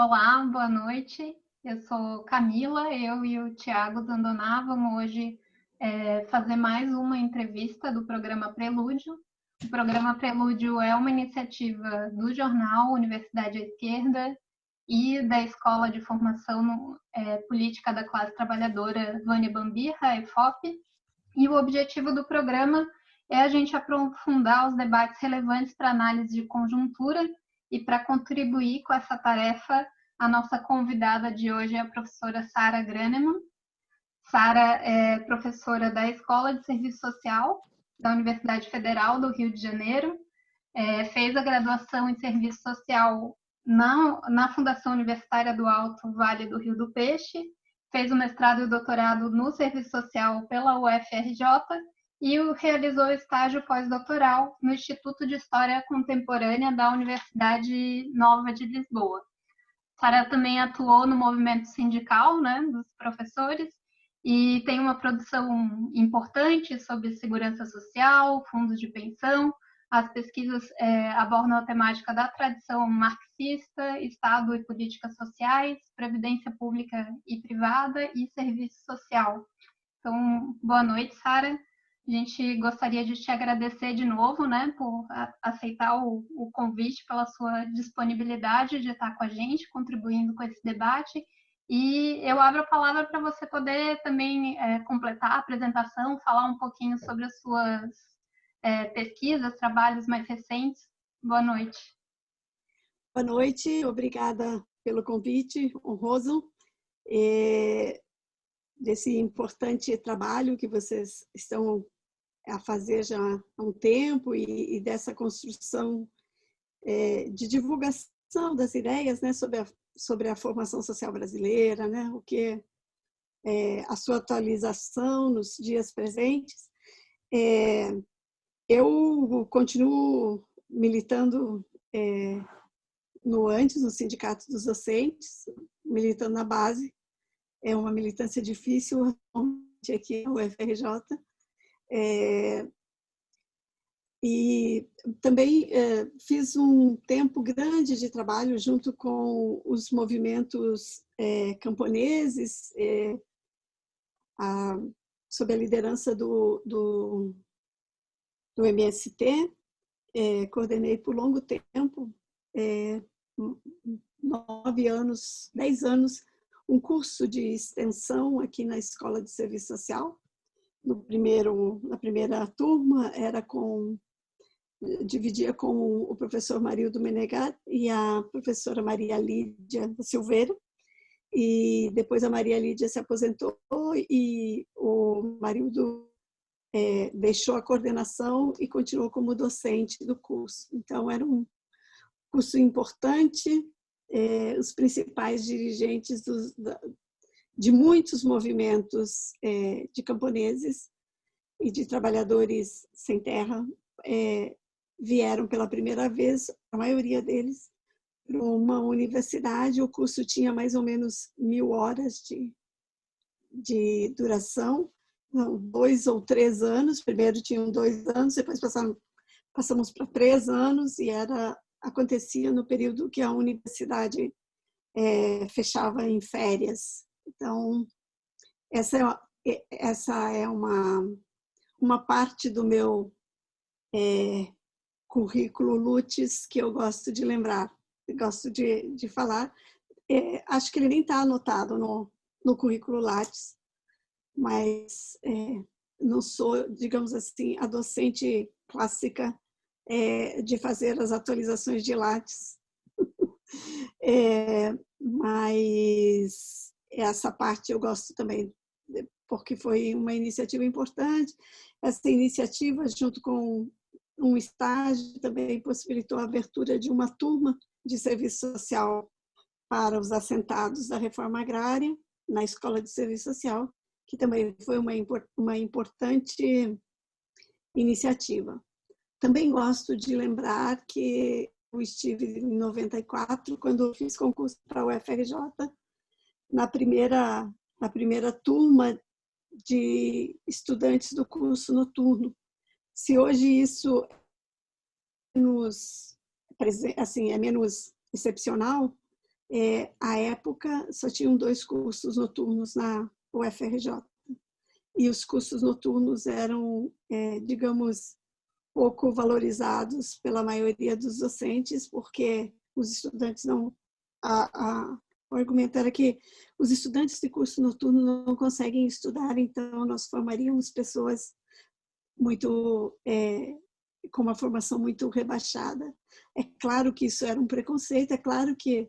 Olá, boa noite. Eu sou Camila, eu e o Tiago Zandoná vamos hoje fazer mais uma entrevista do programa Prelúdio. O programa Prelúdio é uma iniciativa do jornal Universidade à Esquerda e da Escola de Formação Política da Classe Trabalhadora Vânia Bambirra, a EFOP, e o objetivo do programa é a gente aprofundar os debates relevantes para análise de conjuntura. E para contribuir com essa tarefa, a nossa convidada de hoje é a professora Sara Graneman. Sara é professora da Escola de Serviço Social da Universidade Federal do Rio de Janeiro, fez a graduação em Serviço Social na Fundação Universitária do Alto Vale do Rio do Peixe, fez o mestrado e o doutorado no Serviço Social pela UFRJ e realizou estágio pós-doutoral no Instituto de História Contemporânea da Universidade Nova de Lisboa. Sara também atuou no movimento sindical, dos professores, e tem uma produção importante sobre segurança social, fundos de pensão. As pesquisas abordam a temática da tradição marxista, Estado e políticas sociais, previdência pública e privada e serviço social. Então, boa noite, Sara. A gente gostaria de te agradecer de novo, por aceitar o convite, pela sua disponibilidade de estar com a gente, contribuindo com esse debate. E eu abro a palavra para você poder também completar a apresentação, falar um pouquinho sobre as suas pesquisas, trabalhos mais recentes. Boa noite. Boa noite, obrigada pelo convite honroso. Desse importante trabalho que vocês estão a fazer já há um tempo e dessa construção de divulgação das ideias, sobre a formação social brasileira, o que a sua atualização nos dias presentes. Eu continuo militando no Sindicato dos Docentes, militando na base. É uma militância difícil aqui na UFRJ. E também fiz um tempo grande de trabalho junto com os movimentos camponeses, sob a liderança do MST. Coordenei por longo tempo, 9 anos, 10 anos, um curso de extensão aqui na Escola de Serviço Social. Na primeira turma dividia com o professor Marildo Menegat e a professora Maria Lídia Silveira, e depois a Maria Lídia se aposentou e o Marildo deixou a coordenação e continuou como docente do curso. Então era um curso importante. Os principais dirigentes de muitos movimentos de camponeses e de trabalhadores sem terra vieram pela primeira vez, a maioria deles, para uma universidade. O curso tinha mais ou menos 1000 horas de duração, 2 ou 3 anos. Primeiro tinham 2 anos, depois passamos para 3 anos, e acontecia no período que a universidade fechava em férias. Então, essa é uma parte do meu currículo Lutes que eu gosto de lembrar, gosto de falar. Acho que ele nem está anotado no currículo Lattes, mas não sou, digamos assim, a docente clássica de fazer as atualizações de Lattes. Mas essa parte eu gosto também, porque foi uma iniciativa importante. Essa iniciativa, junto com um estágio, também possibilitou a abertura de uma turma de serviço social para os assentados da reforma agrária na Escola de Serviço Social, que também foi uma importante iniciativa. Também gosto de lembrar que eu estive em 94, quando eu fiz concurso para a UFRJ, na primeira turma de estudantes do curso noturno. Se hoje isso é menos excepcional, à época, só tinham 2 cursos noturnos na UFRJ. E os cursos noturnos eram, digamos, pouco valorizados pela maioria dos docentes, porque os estudantes não... O argumento era que os estudantes de curso noturno não conseguem estudar, então nós formaríamos pessoas muito... com uma formação muito rebaixada. É claro que isso era um preconceito, é claro que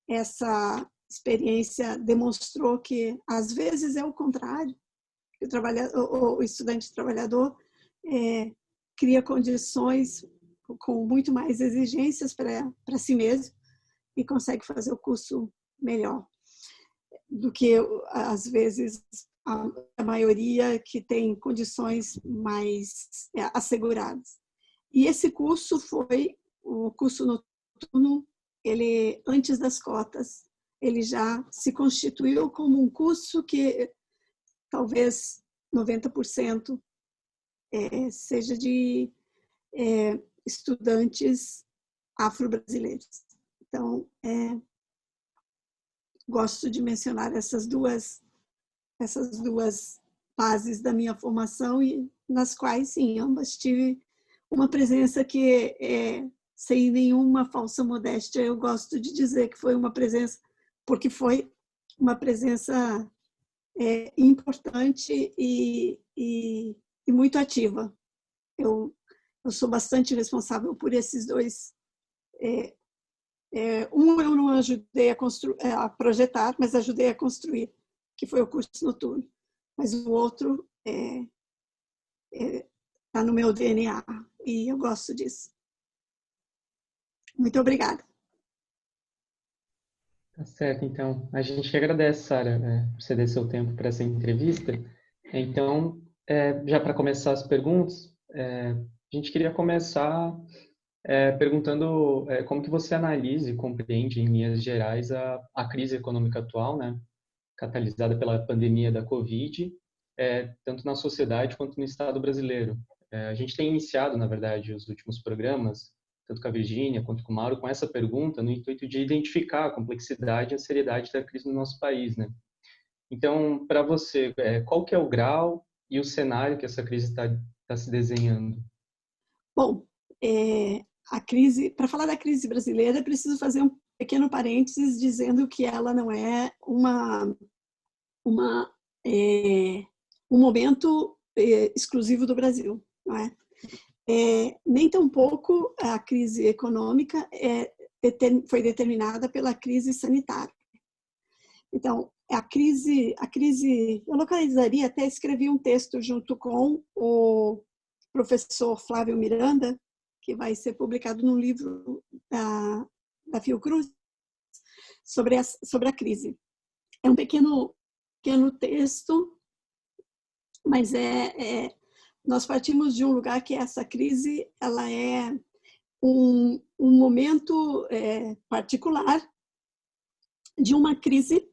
essa experiência demonstrou que, às vezes, é o contrário. O estudante trabalhador cria condições com muito mais exigências para si mesmo e consegue fazer o curso melhor do que, às vezes, a maioria que tem condições mais asseguradas. E esse curso foi o curso noturno, ele, antes das cotas, ele já se constituiu como um curso que talvez 90% seja de estudantes afro-brasileiros. Então, gosto de mencionar essas duas fases da minha formação, e nas quais, sim, ambas tive uma presença que, sem nenhuma falsa modéstia, eu gosto de dizer que foi uma presença, porque foi uma presença importante e muito ativa. Eu sou bastante responsável por esses dois. Um eu não ajudei a projetar, mas ajudei a construir, que foi o curso noturno. Mas o outro está no meu DNA e eu gosto disso. Muito obrigada. Tá certo, então. A gente agradece, Sara, por ceder seu tempo para essa entrevista. Então, já para começar as perguntas, a gente queria começar perguntando como que você analisa e compreende, em linhas gerais, a crise econômica atual, né, catalisada pela pandemia da Covid, tanto na sociedade quanto no Estado brasileiro. A gente tem iniciado, na verdade, os últimos programas, tanto com a Virgínia quanto com o Mauro, com essa pergunta, no intuito de identificar a complexidade e a seriedade da crise no nosso país, né? Então, para você, qual que é o grau e o cenário que essa crise está se desenhando? Bom, a crise, para falar da crise brasileira, é preciso fazer um pequeno parênteses dizendo que ela não é um momento exclusivo do Brasil, não é? Nem tampouco a crise econômica foi determinada pela crise sanitária. Então, a crise, eu localizaria, até escrevi um texto junto com o professor Flávio Miranda, que vai ser publicado no livro da Fiocruz, sobre a crise. É um pequeno texto, mas nós partimos de um lugar que essa crise ela é um momento particular de uma crise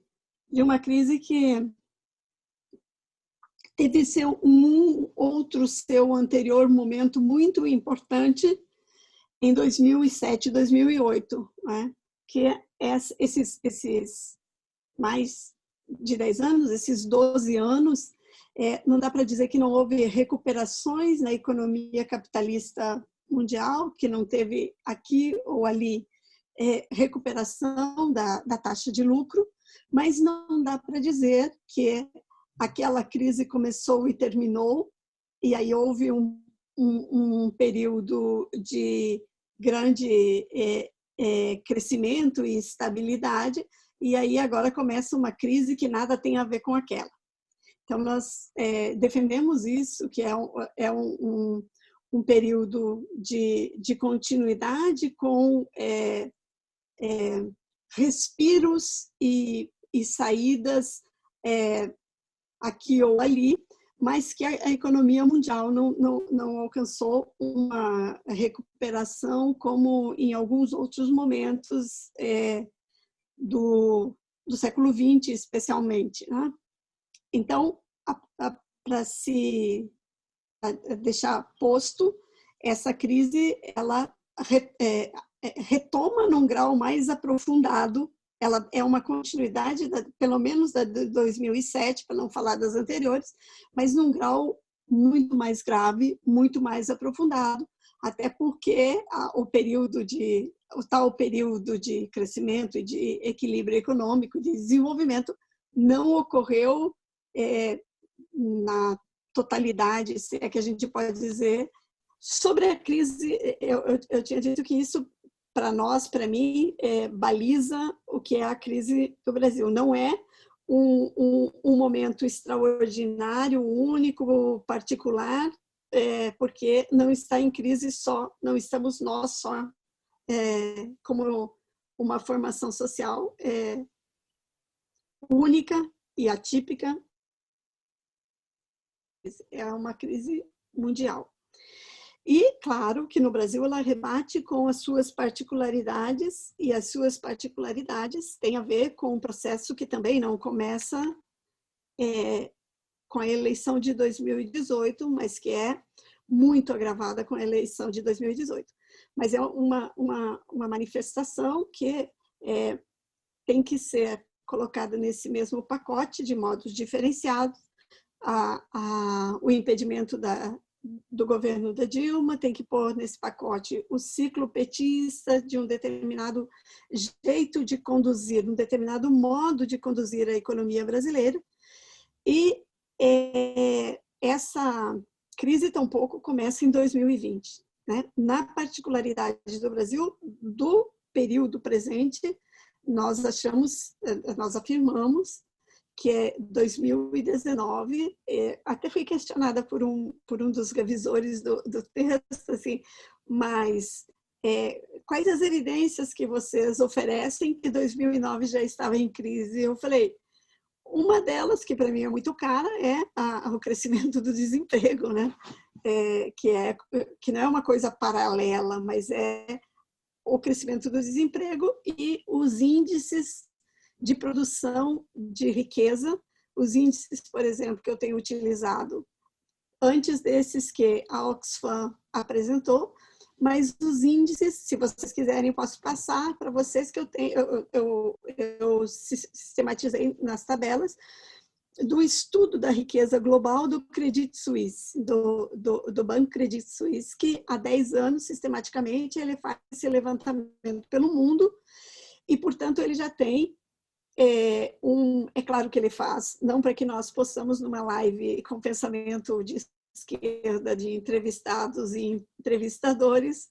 que teve seu anterior momento muito importante em 2007, 2008, né? Que esses mais de 10 anos, esses 12 anos, não dá para dizer que não houve recuperações na economia capitalista mundial, que não teve aqui ou ali recuperação da taxa de lucro, mas não dá para dizer que aquela crise começou e terminou, e aí houve um período de grande crescimento e estabilidade, e aí agora começa uma crise que nada tem a ver com aquela. Então, nós defendemos isso, que é um período de continuidade com respiros e saídas aqui ou ali, mas que a economia mundial não alcançou uma recuperação como em alguns outros momentos do século XX, especialmente, né? Então, para se deixar posto, essa crise ela retoma num grau mais aprofundado ela é uma continuidade, pelo menos da de 2007, para não falar das anteriores, mas num grau muito mais grave, muito mais aprofundado, até porque o tal período de crescimento e de equilíbrio econômico, de desenvolvimento, não ocorreu na totalidade, se é que a gente pode dizer. Sobre a crise, eu tinha dito que isso, para nós, para mim, baliza o que é a crise do Brasil. Não é um momento extraordinário, único, particular, porque não está em crise só, não estamos nós só, como uma formação social única e atípica. É uma crise mundial. E, claro, que no Brasil ela rebate com as suas particularidades, e as suas particularidades têm a ver com um processo que também não começa com a eleição de 2018, mas que é muito agravada com a eleição de 2018. Mas é uma manifestação que tem que ser colocada nesse mesmo pacote, de modos diferenciados. O impedimento do governo da Dilma, tem que pôr nesse pacote o ciclo petista de um determinado jeito de conduzir, um determinado modo de conduzir a economia brasileira. E essa crise tampouco começa em 2020. Né? Na particularidade do Brasil, do período presente, nós afirmamos que 2019, até fui questionada por um dos revisores do texto, assim, mas quais as evidências que vocês oferecem que 2009 já estava em crise? Eu falei, uma delas, que para mim é muito cara, é o crescimento do desemprego, né? Que não é uma coisa paralela, mas é o crescimento do desemprego e os índices de produção de riqueza, os índices, por exemplo, que eu tenho utilizado antes desses que a Oxfam apresentou, mas os índices, se vocês quiserem, posso passar para vocês, que eu sistematizei nas tabelas, do estudo da riqueza global do Credit Suisse, do Banco Credit Suisse, que há 10 anos, sistematicamente, ele faz esse levantamento pelo mundo e, portanto, ele já tem é claro que ele faz, não para que nós possamos, numa live com pensamento de esquerda, de entrevistados e entrevistadores,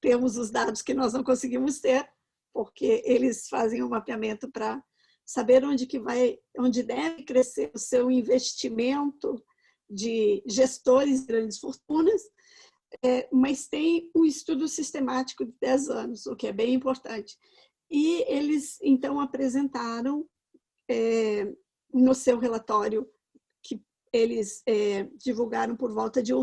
temos os dados que nós não conseguimos ter, porque eles fazem um mapeamento para saber onde deve crescer o seu investimento de gestores de grandes fortunas, mas tem um estudo sistemático de 10 anos, o que é bem importante. E eles, então, apresentaram no seu relatório, que eles divulgaram por volta de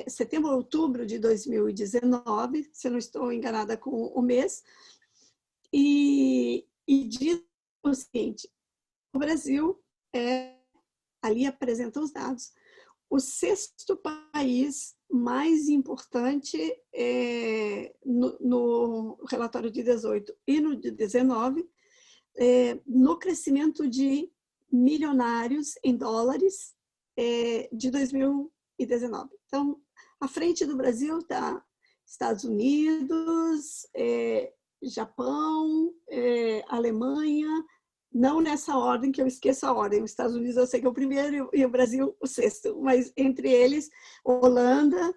setembro ou outubro de 2019, se eu não estou enganada com o mês, e diz o seguinte: o Brasil, ali apresenta os dados, o 6º país mais importante no relatório de 18 e no de 19, no crescimento de milionários em dólares de 2019. Então, à frente do Brasil está Estados Unidos, Japão, Alemanha, não nessa ordem, que eu esqueço a ordem. Os Estados Unidos eu sei que é o primeiro e o Brasil o 6º, mas entre eles, Holanda.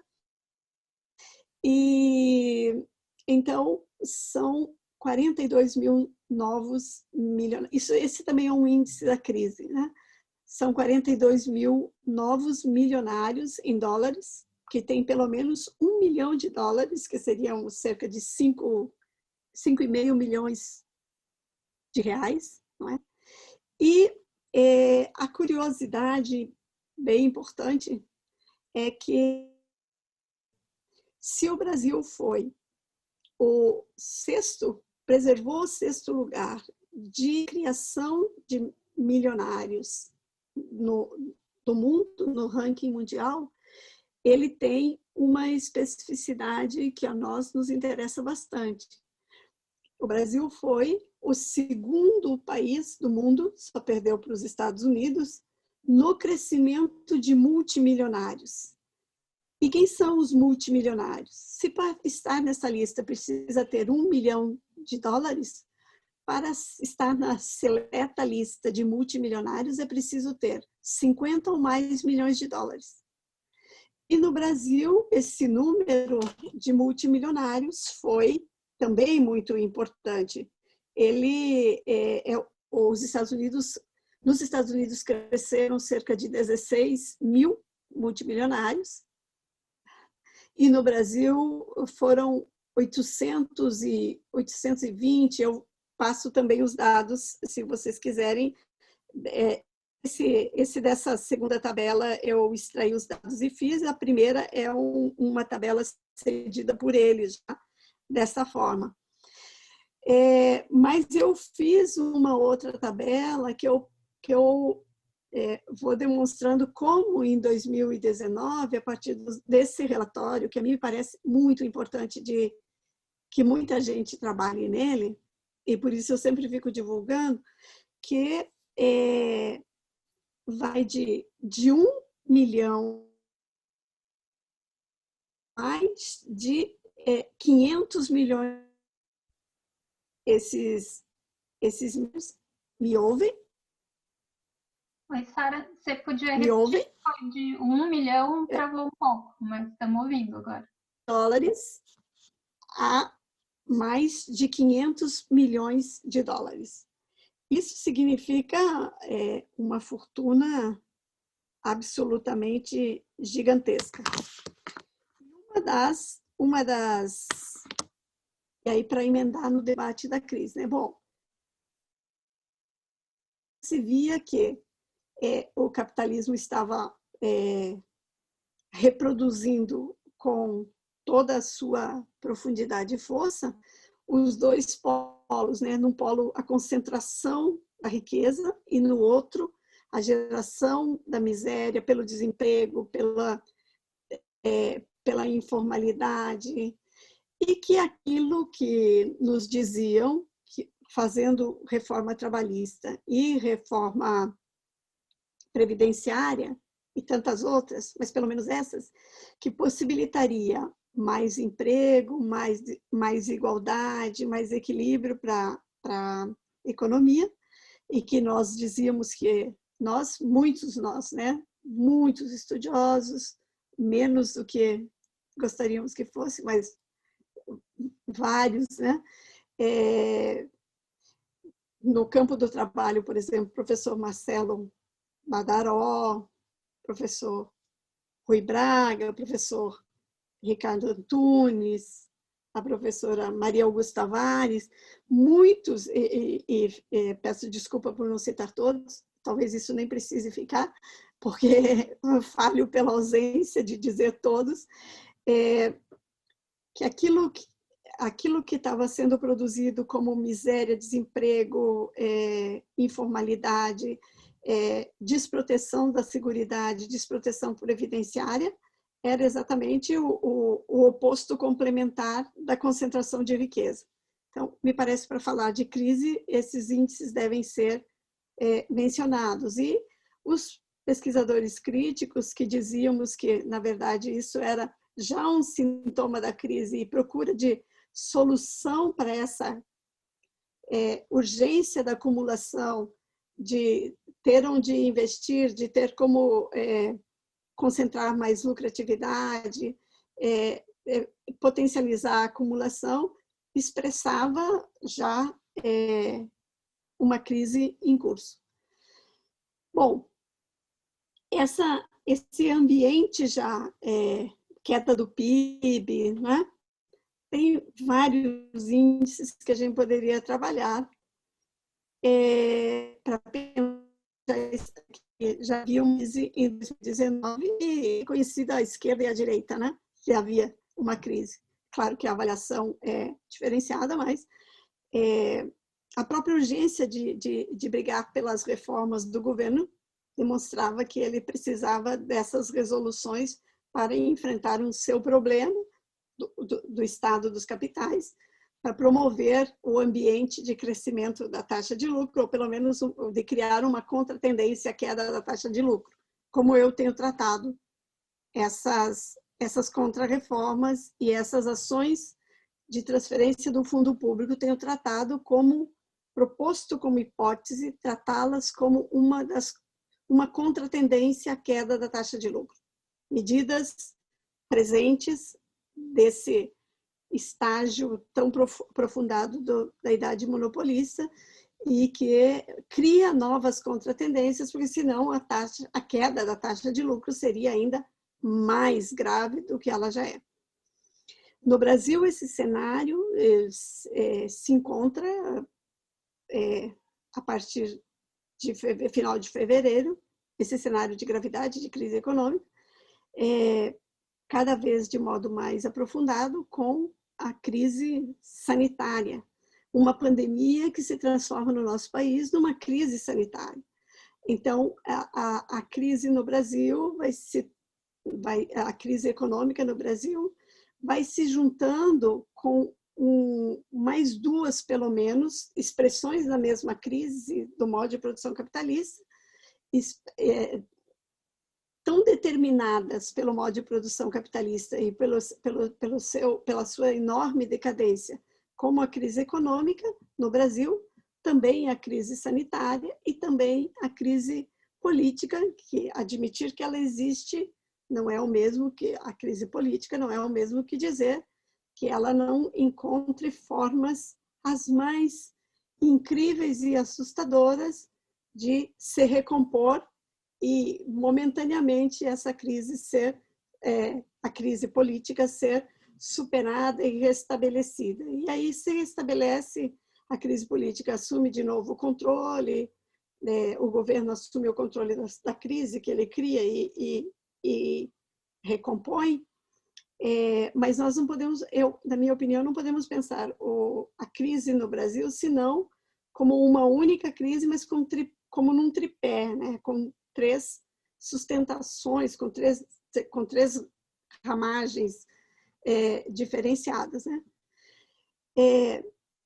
E então são 42 mil novos milionários. Esse também é um índice da crise, né? São 42 mil novos milionários em dólares, que tem pelo menos $1 milhão, que seriam cerca de 5,5 milhões de reais, não é? E a curiosidade bem importante é que, se o Brasil foi o 6º, preservou o 6º lugar de criação de milionários do mundo, no ranking mundial, ele tem uma especificidade que a nós nos interessa bastante. O Brasil foi o segundo país do mundo, só perdeu para os Estados Unidos, no crescimento de multimilionários. E quem são os multimilionários? Se para estar nessa lista precisa ter $1 milhão, para estar na seleta lista de multimilionários é preciso ter 50 ou mais milhões de dólares. E no Brasil, esse número de multimilionários foi também muito importante. Nos Estados Unidos cresceram cerca de 16 mil multimilionários, e no Brasil foram 820, eu passo também os dados, se vocês quiserem. Esse dessa segunda tabela eu extraí os dados e fiz, a primeira é uma tabela cedida por eles, já, dessa forma. Mas eu fiz uma outra tabela que eu vou demonstrando como em 2019, a partir desse relatório, que a mim me parece muito importante de que muita gente trabalhe nele, e por isso eu sempre fico divulgando, que vai de 1 milhão mais de 500 milhões. Esses me ouvem? Oi, Sara, você podia Me ouvem? repetir? De 1 milhão travou um pouco, mas estamos ouvindo agora. Dólares a mais de 500 milhões de dólares. Isso significa uma fortuna absolutamente gigantesca. Uma das e aí, para emendar no debate da crise, né? Bom, se via que o capitalismo estava reproduzindo com toda a sua profundidade e força os dois polos, né? Num polo a concentração da riqueza e no outro a geração da miséria pelo desemprego, pela informalidade, e que aquilo que nos diziam, que fazendo reforma trabalhista e reforma previdenciária e tantas outras, mas pelo menos essas, que possibilitaria mais emprego, mais igualdade, mais equilíbrio para a economia, e que nós dizíamos que muitos estudiosos, menos do que gostaríamos que fosse, mas vários, né? No campo do trabalho, por exemplo, professor Marcelo Badaró, professor Rui Braga, professor Ricardo Antunes, a professora Maria Augusta Tavares, muitos, peço desculpa por não citar todos, talvez isso nem precise ficar, porque eu falho pela ausência de dizer todos, que aquilo que estava sendo produzido como miséria, desemprego, informalidade, desproteção da seguridade, desproteção previdenciária, era exatamente o oposto complementar da concentração de riqueza. Então, me parece, para falar de crise, esses índices devem ser mencionados. E os pesquisadores críticos que dizíamos que, na verdade, isso era já um sintoma da crise e procura de solução para essa urgência da acumulação, de ter onde investir, de ter como concentrar mais lucratividade, potencializar a acumulação, expressava já uma crise em curso. Bom, esse ambiente já, queda do PIB, né? Tem vários índices que a gente poderia trabalhar para pensar que já vimos em 2019 conhecida a esquerda e a direita, né? Que havia uma crise. Claro que a avaliação é diferenciada, mas a própria urgência de brigar pelas reformas do governo demonstrava que ele precisava dessas resoluções para enfrentar um seu problema do estado dos capitais, para promover o ambiente de crescimento da taxa de lucro, ou pelo menos de criar uma contratendência à queda da taxa de lucro, como eu tenho tratado essas contrarreformas e essas ações de transferência do fundo público, tenho tratado como, proposto como hipótese, tratá-las como uma contratendência à queda da taxa de lucro. Medidas presentes desse estágio tão aprofundado da idade monopolista e que cria novas contratendências, porque senão a queda da taxa de lucro seria ainda mais grave do que ela já é. No Brasil, esse cenário se encontra a partir de final de fevereiro, esse cenário de gravidade, de crise econômica, cada vez de modo mais aprofundado com a crise sanitária, uma pandemia que se transforma no nosso país numa crise sanitária. Então, a crise no Brasil a crise econômica no Brasil vai se juntando com mais duas, pelo menos, expressões da mesma crise do modo de produção capitalista, tão determinadas pelo modo de produção capitalista e pela sua enorme decadência, como a crise econômica no Brasil, também a crise sanitária e também a crise política, que admitir que ela existe não é o mesmo que a crise política, não é o mesmo que dizer que ela não encontre formas as mais incríveis e assustadoras de se recompor e, momentaneamente, essa crise a crise política ser superada e restabelecida. E aí se restabelece, a crise política assume de novo o controle, o governo assume o controle da crise que ele cria e recompõe, mas nós não podemos, na minha opinião, não podemos pensar a crise no Brasil senão como uma única crise, mas como num tripé, né? Com três sustentações, com três ramagens diferenciadas, né?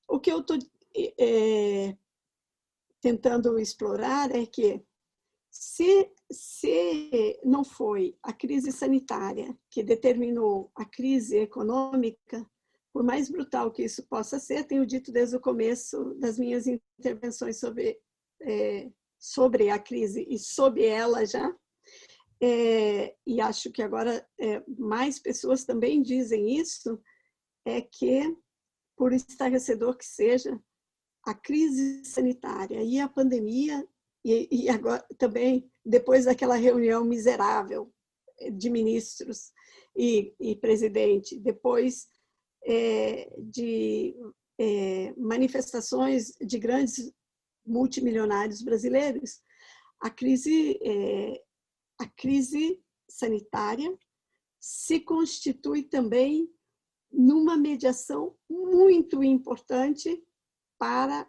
O que eu estou tentando explorar é que se não foi a crise sanitária que determinou a crise econômica, por mais brutal que isso possa ser, tenho dito desde o começo das minhas intervenções sobre a crise e sobre ela já, e acho que agora mais pessoas também dizem isso, é que, por estarrecedor que seja, a crise sanitária e a pandemia, e agora também, depois daquela reunião miserável de ministros e presidente, depois de manifestações de grandes multimilionários brasileiros, a crise sanitária se constitui também numa mediação muito importante para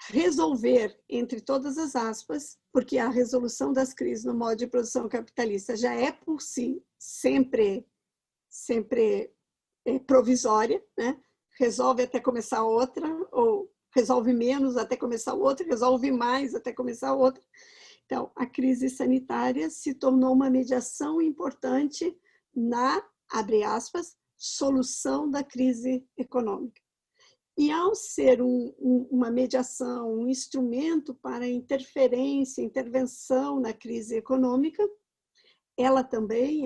resolver, entre todas as aspas, porque a resolução das crises no modo de produção capitalista já é por si sempre provisória, né? Resolve até começar outra, ou resolve menos até começar outra, resolve mais até começar outra. Então, a crise sanitária se tornou uma mediação importante na, abre aspas, solução da crise econômica. E ao ser uma mediação, um instrumento para intervenção na crise econômica, ela também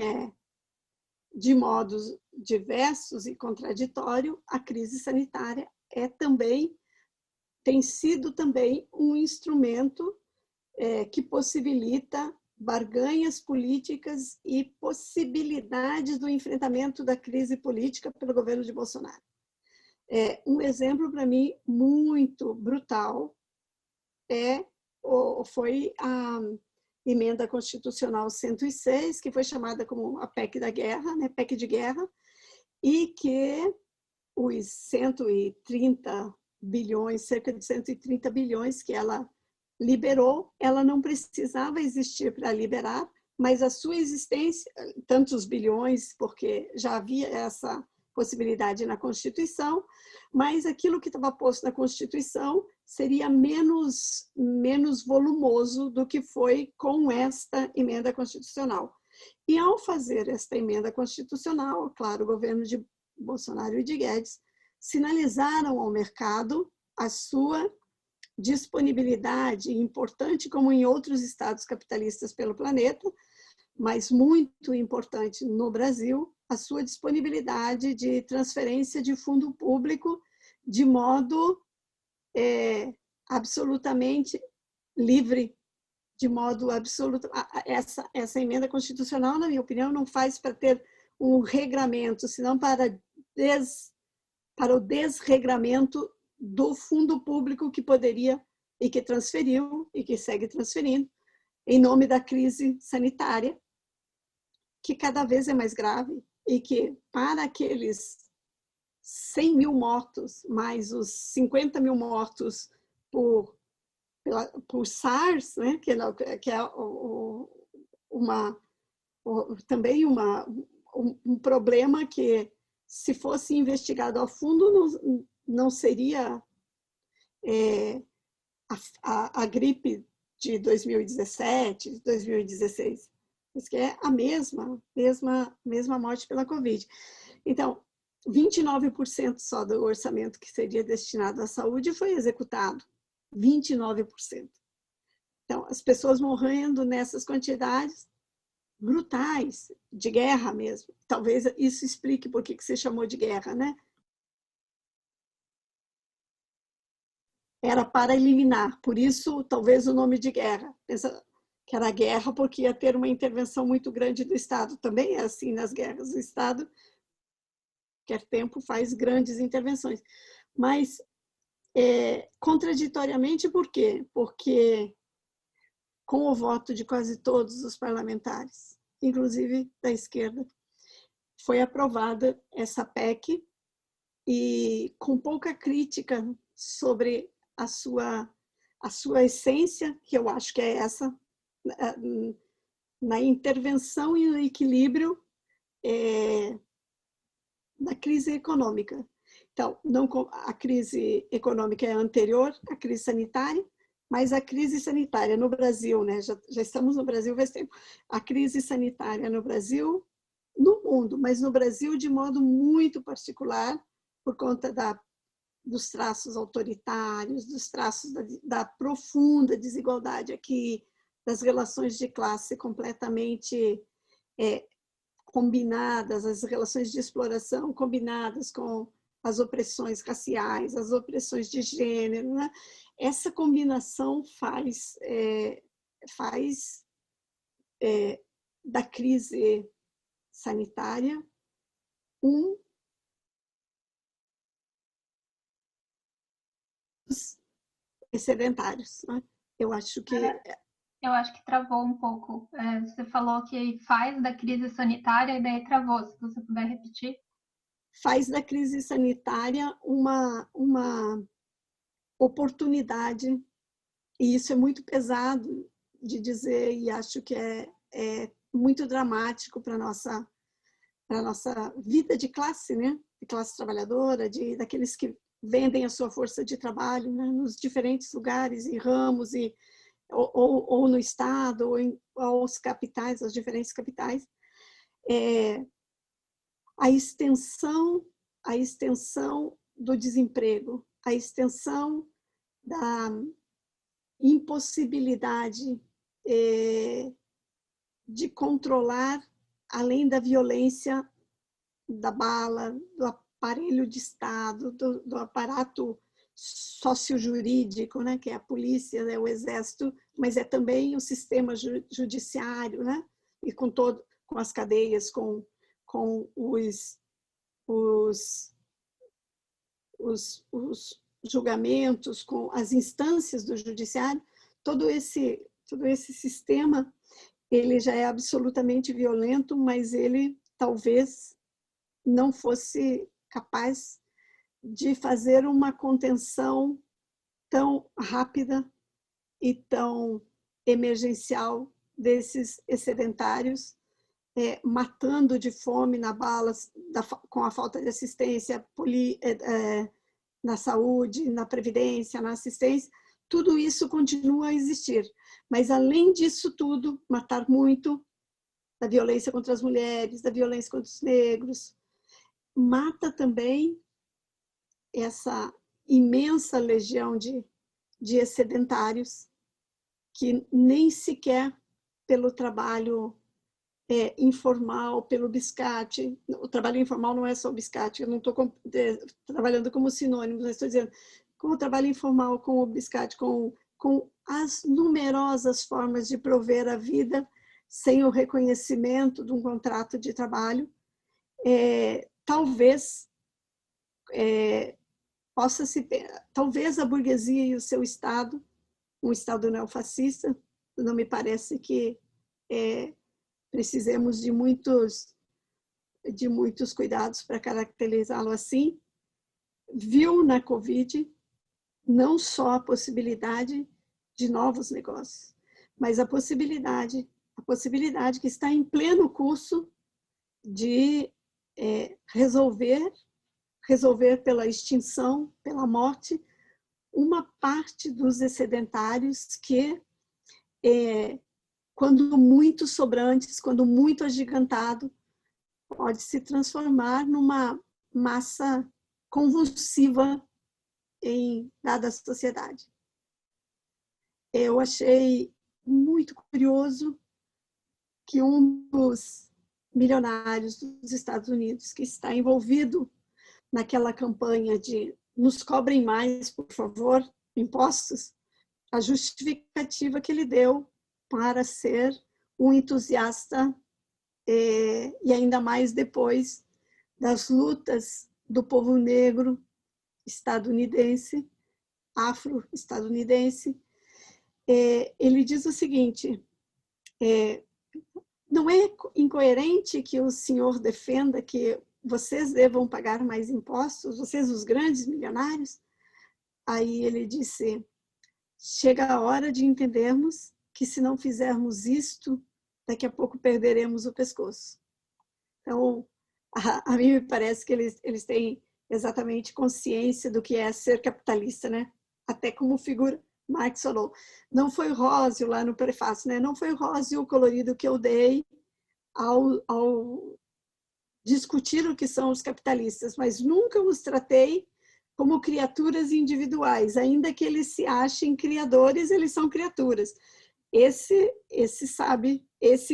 de modos diversos e contraditórios, a crise sanitária tem sido também um instrumento que possibilita barganhas políticas e possibilidades do enfrentamento da crise política pelo governo de Bolsonaro. Um exemplo para mim muito brutal foi a emenda constitucional 106, que foi chamada como a PEC da guerra, né, PEC de guerra, e que os 130 bilhões, cerca de 130 bilhões que ela liberou, ela não precisava existir para liberar, mas a sua existência, tantos bilhões, porque já havia essa possibilidade na Constituição, mas aquilo que estava posto na Constituição seria menos volumoso do que foi com esta emenda constitucional. E ao fazer esta emenda constitucional, claro, o governo de Bolsonaro e de Guedes sinalizaram ao mercado a sua disponibilidade, importante como em outros estados capitalistas pelo planeta, mas muito importante no Brasil, a sua disponibilidade de transferência de fundo público de modo absolutamente livre, de modo absoluto. Essa emenda constitucional, na minha opinião, não faz para ter um regramento, senão para o desregramento do fundo público que poderia e que transferiu e que segue transferindo em nome da crise sanitária, que cada vez é mais grave e que para aqueles 100 mil mortos, mais os 50 mil mortos por SARS, né, que é também um problema que, se fosse investigado a fundo, não seria a gripe de 2017, 2016, mas que é a mesma morte pela Covid. Então, 29% só do orçamento que seria destinado à saúde foi executado. 29%. Então, as pessoas morrendo nessas quantidades brutais, de guerra mesmo. Talvez isso explique por que se chamou de guerra, né? Era para eliminar, por isso, talvez o nome de guerra. Pensa que era guerra porque ia ter uma intervenção muito grande do Estado. Também é assim nas guerras. O Estado, quer tempo, faz grandes intervenções. Mas, contraditoriamente, por quê? Porque, com o voto de quase todos os parlamentares, inclusive da esquerda, foi aprovada essa PEC e com pouca crítica sobre a sua essência, que eu acho que é essa, na intervenção e no equilíbrio da crise econômica. Então, a crise econômica é anterior à crise sanitária, mas a crise sanitária no Brasil, né, já estamos no Brasil faz tempo, a crise sanitária no Brasil, no mundo, mas no Brasil de modo muito particular, por conta dos traços autoritários, dos traços da profunda desigualdade aqui, das relações de classe completamente combinadas, as relações de exploração combinadas com as opressões raciais, as opressões de gênero, né? Essa combinação faz da crise sanitária excedentários, né? Eu acho que travou um pouco. Você falou que faz da crise sanitária e daí travou. Se você puder repetir. Faz da crise sanitária uma oportunidade, e isso é muito pesado de dizer, e acho que é muito dramático para a nossa vida de classe, né? De classe trabalhadora, daqueles que vendem a sua força de trabalho, né? Nos diferentes lugares e ramos, ou no Estado, ou aos capitais, aos diferentes capitais. A extensão do desemprego, a extensão da impossibilidade de controlar, além da violência da bala, do aparelho de Estado, do aparato sociojurídico, né, que é a polícia, né, o exército, mas é também o sistema judiciário, né, e com as cadeias, com os julgamentos, com as instâncias do judiciário, todo esse sistema, ele já é absolutamente violento, mas ele talvez não fosse capaz de fazer uma contenção tão rápida e tão emergencial desses excedentários matando de fome na bala com a falta de assistência na saúde, na previdência, na assistência, tudo isso continua a existir. Mas, além disso tudo, matar muito, da violência contra as mulheres, da violência contra os negros, mata também essa imensa legião de excedentários que nem sequer pelo trabalho informal, pelo biscate. O trabalho informal não é só o biscate, eu não estou trabalhando como sinônimo, mas estou dizendo, com o trabalho informal, com o biscate, com as numerosas formas de prover a vida sem o reconhecimento de um contrato de trabalho, talvez talvez a burguesia e o seu Estado, um Estado neofascista, não me parece que precisemos de muitos cuidados para caracterizá-lo assim, viu na Covid não só a possibilidade de novos negócios, mas a possibilidade que está em pleno curso de resolver pela extinção, pela morte, uma parte dos excedentários que, quando muito sobrantes, quando muito agigantado, pode se transformar numa massa convulsiva em dada sociedade. Eu achei muito curioso que um dos milionários dos Estados Unidos, que está envolvido naquela campanha de nos cobrem mais, por favor, impostos, a justificativa que ele deu para ser um entusiasta, e ainda mais depois das lutas do povo negro estadunidense, afro-estadunidense, ele diz o seguinte: não é incoerente que o senhor defenda que vocês devam pagar mais impostos, vocês os grandes milionários? Aí ele disse: chega a hora de entendermos que se não fizermos isto, daqui a pouco perderemos o pescoço. Então, a mim me parece que eles têm exatamente consciência do que é ser capitalista, né? Até como figura, Marx falou, não foi róseo lá no prefácio, né? Não foi róseo o colorido que eu dei ao discutir o que são os capitalistas, mas nunca os tratei como criaturas individuais, ainda que eles se achem criadores, eles são criaturas. Esses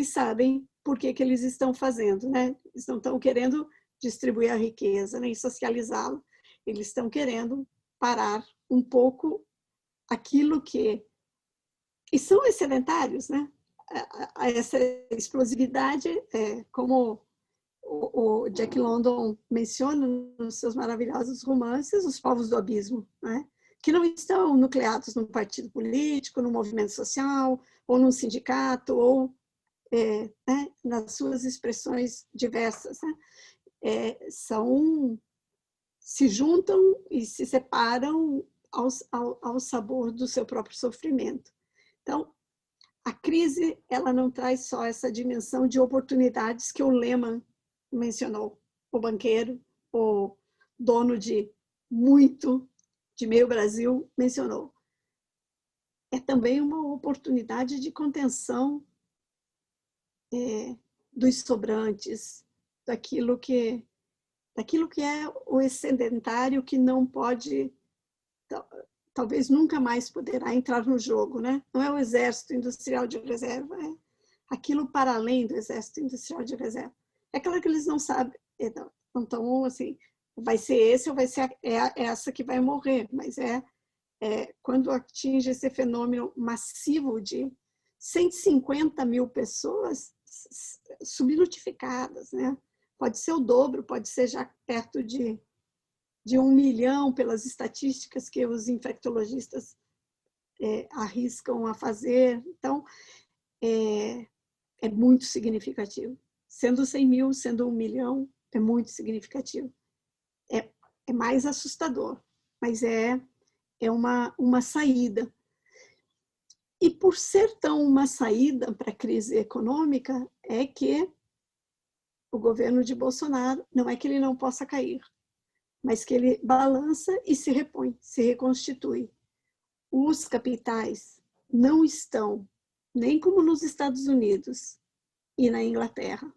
sabem por que eles estão fazendo, né? Eles não estão querendo distribuir a riqueza, nem socializá-la. Eles estão querendo parar um pouco aquilo que... E são excedentários, né? Essa explosividade, como o Jack London menciona nos seus maravilhosos romances, os povos do abismo, né? Que não estão nucleados num partido político, num movimento social, ou num sindicato, ou né, nas suas expressões diversas, né? Se juntam e se separam ao sabor do seu próprio sofrimento. Então, a crise, ela não traz só essa dimensão de oportunidades que o Lehman mencionou, o banqueiro, o dono de meio Brasil mencionou. É também uma oportunidade de contenção dos sobrantes, daquilo que é o excedentário que não pode, talvez nunca mais poderá entrar no jogo, né? Não é o exército industrial de reserva, é aquilo para além do exército industrial de reserva. É claro que eles não sabem, não estão assim, vai ser esse ou vai ser essa que vai morrer, mas quando atinge esse fenômeno massivo de 150 mil pessoas subnotificadas, né? Pode ser o dobro, pode ser já perto de 1 milhão pelas estatísticas que os infectologistas arriscam a fazer. Então, é muito significativo. Sendo 100 mil, sendo 1 milhão, é muito significativo. É mais assustador, mas é uma saída. E por ser tão uma saída para a crise econômica, é que o governo de Bolsonaro, não é que ele não possa cair, mas que ele balança e se repõe, se reconstitui. Os capitais não estão, nem como nos Estados Unidos e na Inglaterra,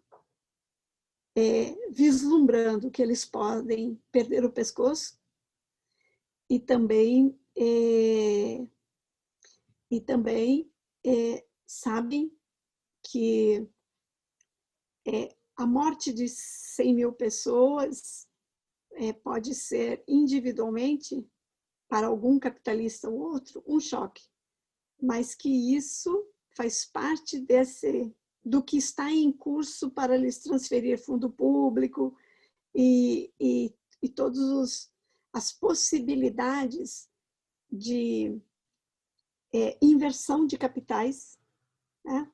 vislumbrando que eles podem perder o pescoço e também sabem que a morte de 100 mil pessoas pode ser individualmente, para algum capitalista ou outro, um choque, mas que isso faz parte do que está em curso para lhes transferir fundo público e todas as possibilidades de inversão de capitais, né?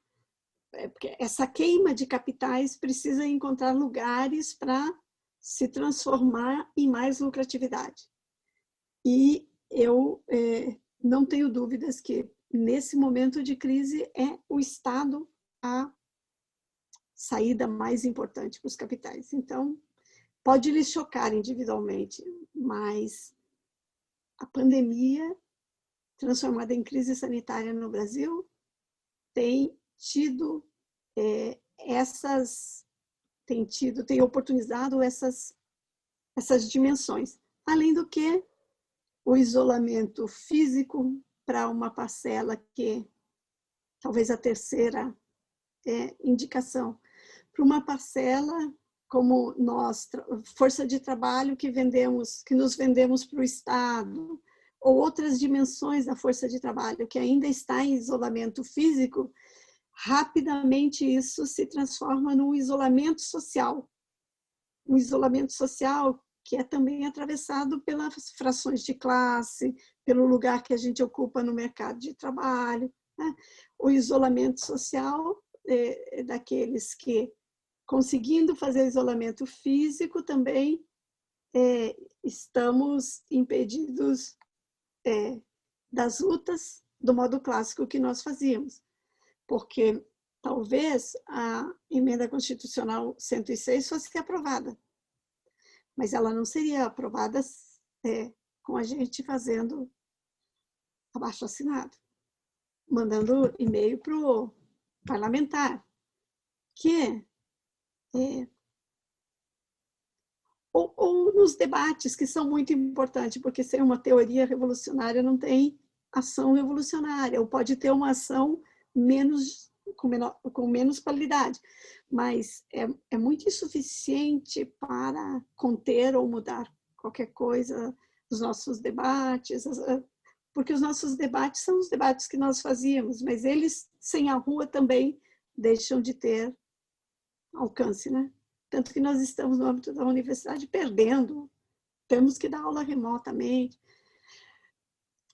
Porque essa queima de capitais precisa encontrar lugares para se transformar em mais lucratividade. E eu não tenho dúvidas que, nesse momento de crise, é o Estado a saída mais importante para os capitais. Então, pode lhes chocar individualmente, mas a pandemia, transformada em crise sanitária no Brasil, tem oportunizado essas dimensões. Além do que, o isolamento físico para uma parcela que, talvez a terceira indicação, para uma parcela como nós, força de trabalho que nos vendemos para o Estado, ou outras dimensões da força de trabalho que ainda está em isolamento físico, rapidamente isso se transforma num isolamento social. Um isolamento social que é também atravessado pelas frações de classe, pelo lugar que a gente ocupa no mercado de trabalho, né? O isolamento social daqueles que, conseguindo fazer isolamento físico, também estamos impedidos das lutas do modo clássico que nós fazíamos, porque talvez a emenda constitucional 106 fosse aprovada, mas ela não seria aprovada com a gente fazendo abaixo-assinado, mandando e-mail para o parlamentar, que ou nos debates, que são muito importantes, porque sem uma teoria revolucionária não tem ação revolucionária, ou pode ter uma ação com menos qualidade, mas é muito insuficiente para conter ou mudar qualquer coisa os nossos debates, porque os nossos debates são os debates que nós fazíamos, mas eles, sem a rua, também deixam de ter alcance, né? Tanto que nós estamos, no âmbito da universidade, perdendo, temos que dar aula remotamente.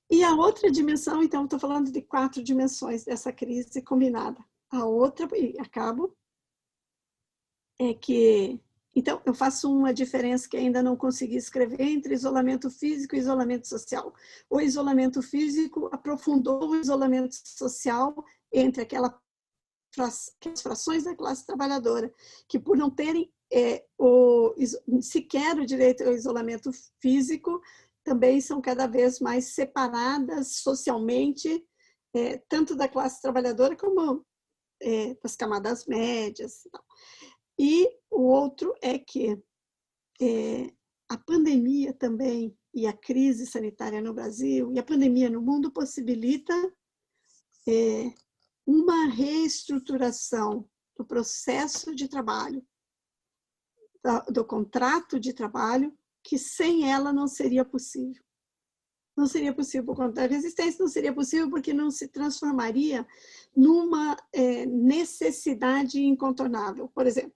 E a outra dimensão, então, estou falando de 4 dimensões dessa crise combinada. A outra, e acabo, é que, então, eu faço uma diferença que ainda não consegui escrever entre isolamento físico e isolamento social. O isolamento físico aprofundou o isolamento social entre aquelas frações da classe trabalhadora, que por não terem sequer o direito ao isolamento físico, também são cada vez mais separadas socialmente, tanto da classe trabalhadora como das camadas médias. E o outro é que a pandemia também, e a crise sanitária no Brasil, e a pandemia no mundo possibilita uma reestruturação do processo de trabalho, do contrato de trabalho, que sem ela não seria possível. Não seria possível por conta da resistência, não seria possível porque não se transformaria numa necessidade incontornável. Por exemplo,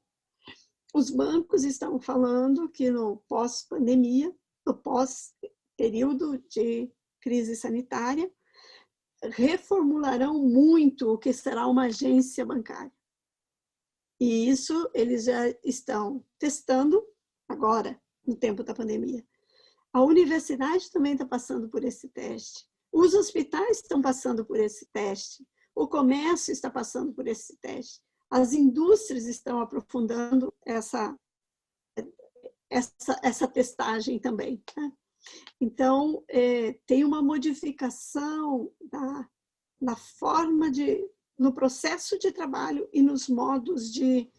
os bancos estão falando que no pós-pandemia, no pós-período de crise sanitária, reformularão muito o que será uma agência bancária. E isso eles já estão testando agora, no tempo da pandemia. A universidade também está passando por esse teste. Os hospitais estão passando por esse teste. O comércio está passando por esse teste. As indústrias estão aprofundando essa testagem também, né? Então, tem uma modificação na forma no processo de trabalho e nos modos de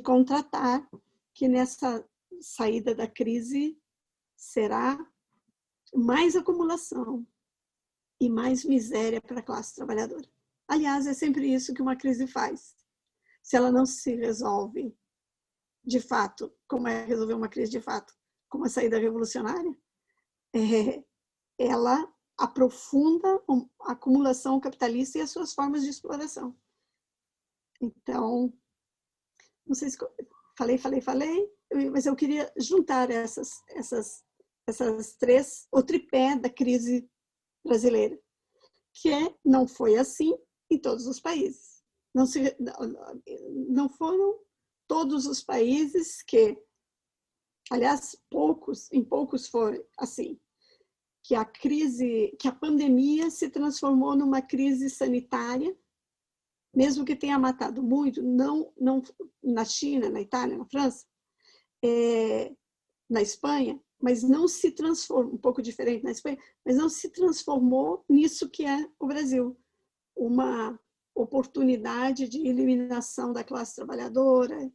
contratar, que nessa saída da crise será mais acumulação e mais miséria para a classe trabalhadora. Aliás, é sempre isso que uma crise faz. Se ela não se resolve de fato, como é resolver uma crise de fato, como a saída revolucionária, ela aprofunda a acumulação capitalista e as suas formas de exploração. Então, não sei se falei, mas eu queria juntar essas três, o tripé da crise brasileira, que não foi assim em todos os países. Não foram todos os países que, aliás, em poucos foi assim, que a pandemia se transformou numa crise sanitária, mesmo que tenha matado muito, não na China, na Itália, na França, na Espanha, mas não se transformou, um pouco diferente na Espanha, mas não se transformou nisso que é o Brasil, uma oportunidade de eliminação da classe trabalhadora,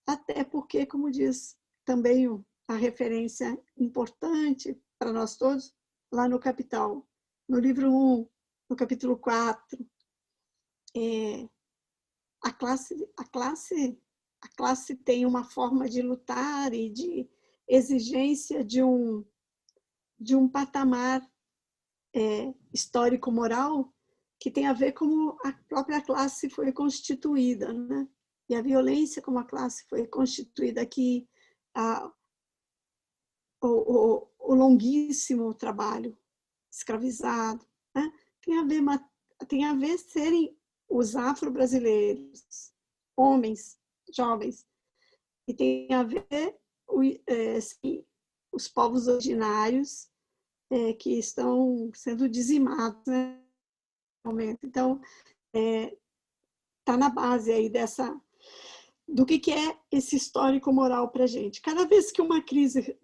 até porque, como diz também a referência importante para nós todos, lá no Capital, no livro 1, no capítulo 4, a classe tem uma forma de lutar e de exigência de um patamar histórico-moral que tem a ver com a própria classe foi constituída, né? E a violência como a classe foi constituída aqui, o longuíssimo trabalho escravizado, né? Tem a ver serem os afro-brasileiros, homens, jovens, e tem a ver os povos originários que estão sendo dizimados, né, no momento. Então, está na base aí do que é esse histórico moral para a gente. Cada vez que uma crise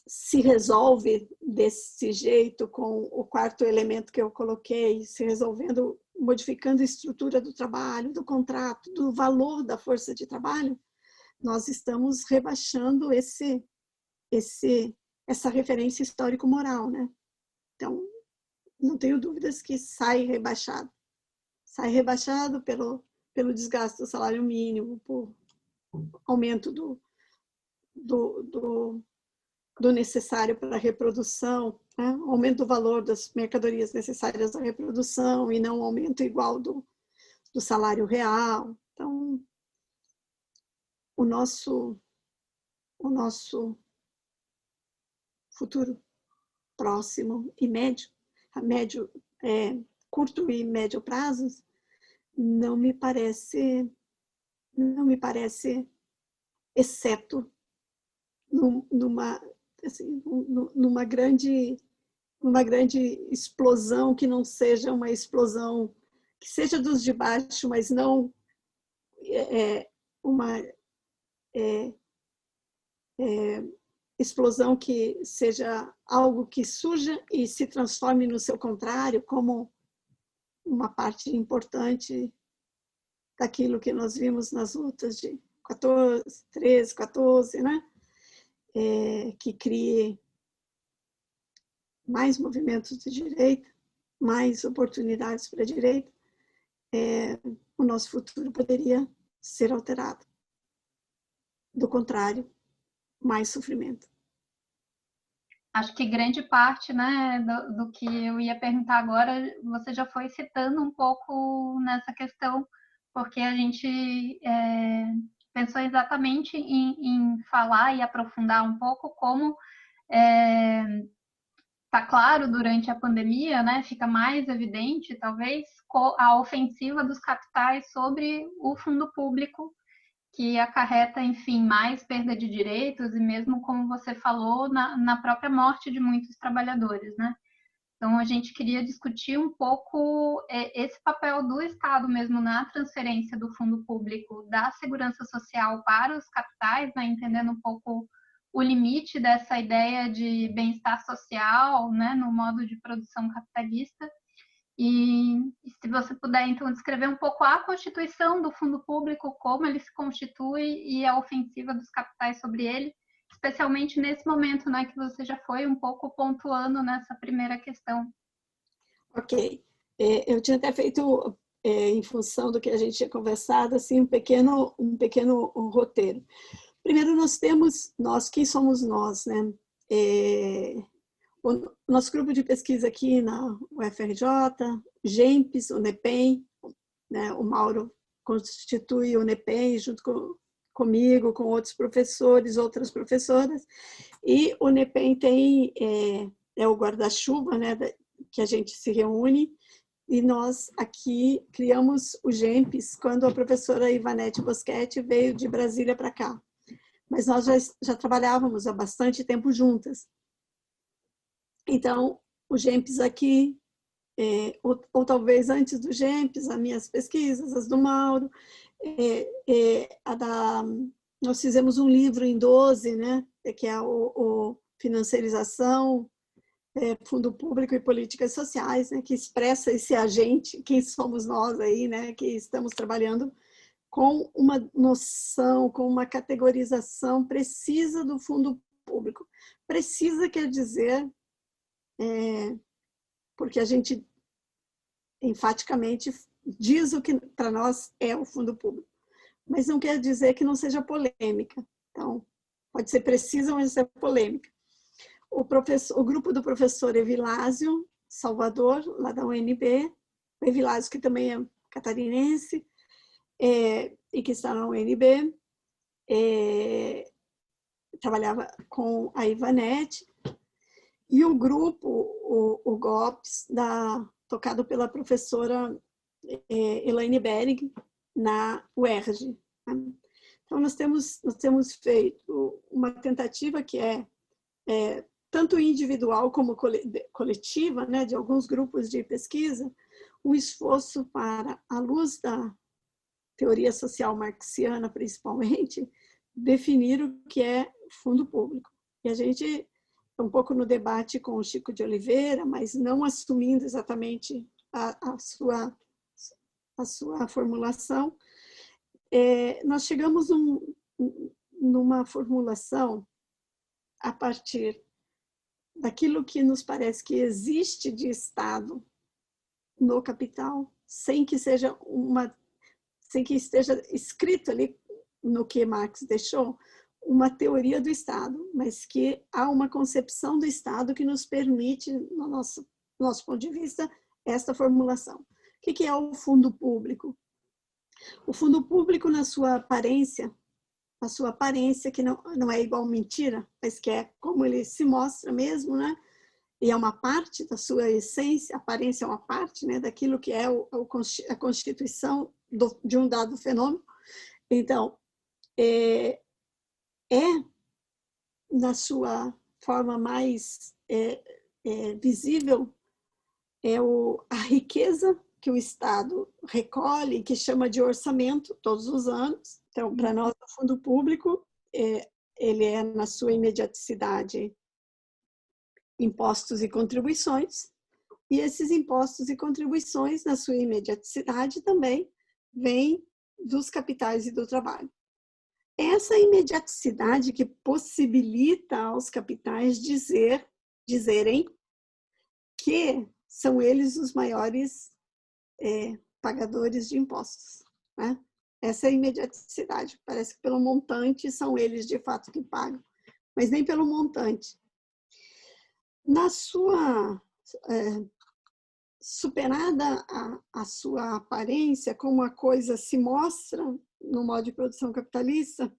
se resolve desse jeito, com o quarto elemento que eu coloquei, se resolvendo, modificando a estrutura do trabalho, do contrato, do valor da força de trabalho, nós estamos rebaixando essa referência histórico-moral, né? Então, não tenho dúvidas que sai rebaixado. Sai rebaixado pelo desgaste do salário mínimo, por aumento do necessário para a reprodução, né? Aumento do valor das mercadorias necessárias à reprodução e não aumento igual do salário real. Então, o nosso futuro próximo e curto e médio prazos não me parece, exceto numa grande explosão que não seja uma explosão que seja dos de baixo, mas não uma explosão que seja algo que surja e se transforme no seu contrário, como uma parte importante daquilo que nós vimos nas lutas de 13, 14, né? Que crie mais movimentos de direita, mais oportunidades para a direita, o nosso futuro poderia ser alterado. Do contrário, mais sofrimento. Acho que grande parte, né, do que eu ia perguntar agora, você já foi citando um pouco nessa questão, porque a gente pensou exatamente em falar e aprofundar um pouco como está claro durante a pandemia, né, fica mais evidente, talvez, a ofensiva dos capitais sobre o fundo público, que acarreta, enfim, mais perda de direitos e mesmo, como você falou, na própria morte de muitos trabalhadores, né? Então, a gente queria discutir um pouco esse papel do Estado mesmo na transferência do fundo público da segurança social para os capitais, né, entendendo um pouco o limite dessa ideia de bem-estar social, né, no modo de produção capitalista. E se você puder, então, descrever um pouco a constituição do fundo público, como ele se constitui e a ofensiva dos capitais sobre ele, especialmente nesse momento, né, que você já foi um pouco pontuando nessa primeira questão. Ok. Eu tinha até feito, em função do que a gente tinha conversado, assim, um pequeno roteiro. Primeiro, quem somos nós, né? O nosso grupo de pesquisa aqui na UFRJ, GEMPES, o NEPEM, né? O Mauro constitui o NEPEM junto comigo, com outros professores, outras professoras, e o NEPEM tem o guarda-chuva, né, que a gente se reúne, e nós aqui criamos o GEMPES quando a professora Ivanete Boschetti veio de Brasília para cá. Mas nós já trabalhávamos há bastante tempo juntas. Então, o GEMPES aqui, ou talvez antes do GEMPES, as minhas pesquisas, as do Mauro, nós fizemos um livro em 12, né, que é o Financiarização, Fundo Público e Políticas Sociais, né, que expressa esse agente, quem somos nós aí, né, que estamos trabalhando com uma noção, com uma categorização precisa do fundo público. Precisa quer dizer, porque a gente enfaticamente diz o que para nós é o fundo público, mas não quer dizer que não seja polêmica. Então, pode ser precisa, mas é polêmica. O grupo do professor Evilásio Salvador, lá da UNB, o Evilásio, que também é catarinense, e que está na UNB, trabalhava com a Ivanete, e o grupo, o GOPS, tocado pela professora Elaine Bering, na UERJ. Então, nós temos feito uma tentativa que é tanto individual como coletiva, né, de alguns grupos de pesquisa, um esforço para, à luz da teoria social marxiana, principalmente, definir o que é fundo público. E a gente, um pouco no debate com o Chico de Oliveira, mas não assumindo exatamente a sua formulação, nós chegamos numa formulação a partir daquilo que nos parece que existe de Estado no capital, sem que esteja escrito ali no que Marx deixou, uma teoria do Estado, mas que há uma concepção do Estado que nos permite, no nosso ponto de vista, esta formulação. O que é o fundo público? O fundo público, na sua aparência, que não é igual mentira, mas que é como ele se mostra mesmo, né? E é uma parte da sua essência, a aparência é uma parte, né, daquilo que é a constituição de um dado fenômeno. Então, na sua forma mais visível, a riqueza que o Estado recolhe, que chama de orçamento todos os anos. Então, para nós, o fundo público, ele é, na sua imediaticidade, impostos e contribuições, e esses impostos e contribuições, na sua imediaticidade, também vêm dos capitais e do trabalho. Essa imediaticidade que possibilita aos capitais dizerem que são eles os maiores pagadores de impostos, né? Essa é a imediaticidade. Parece que pelo montante são eles de fato que pagam, mas nem pelo montante. Na sua superada a sua aparência, como a coisa se mostra no modo de produção capitalista,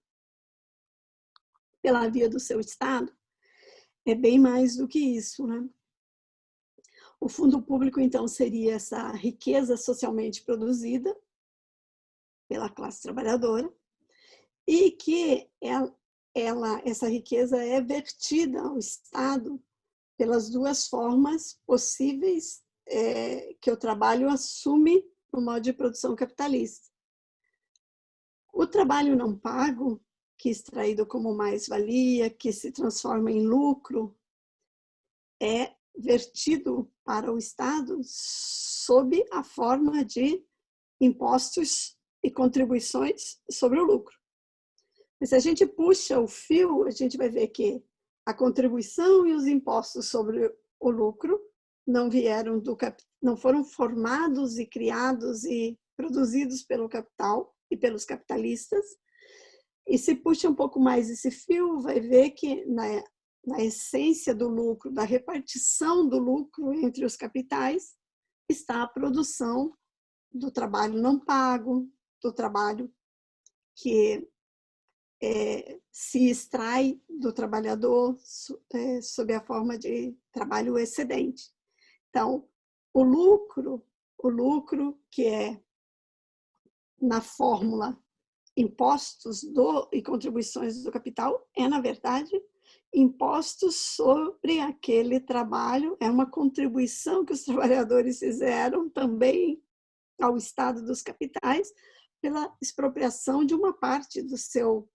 pela via do seu Estado, é bem mais do que isso, né? O fundo público, então, seria essa riqueza socialmente produzida pela classe trabalhadora e que essa riqueza é vertida ao Estado pelas duas formas possíveis que o trabalho assume no modo de produção capitalista. O trabalho não pago, que é extraído como mais-valia, que se transforma em lucro, é vertido para o Estado sob a forma de impostos e contribuições sobre o lucro. Mas se a gente puxa o fio, a gente vai ver que a contribuição e os impostos sobre o lucro não vieram não foram formados e criados e produzidos pelo capital e pelos capitalistas. E se puxa um pouco mais esse fio, vai ver que na essência do lucro, da repartição do lucro entre os capitais, está a produção do trabalho não pago, do trabalho que se extrai do trabalhador sob a forma de trabalho excedente. Então, o lucro que é na fórmula impostos e contribuições do capital é, na verdade, impostos sobre aquele trabalho, é uma contribuição que os trabalhadores fizeram também ao Estado dos capitais pela expropriação de uma parte do seu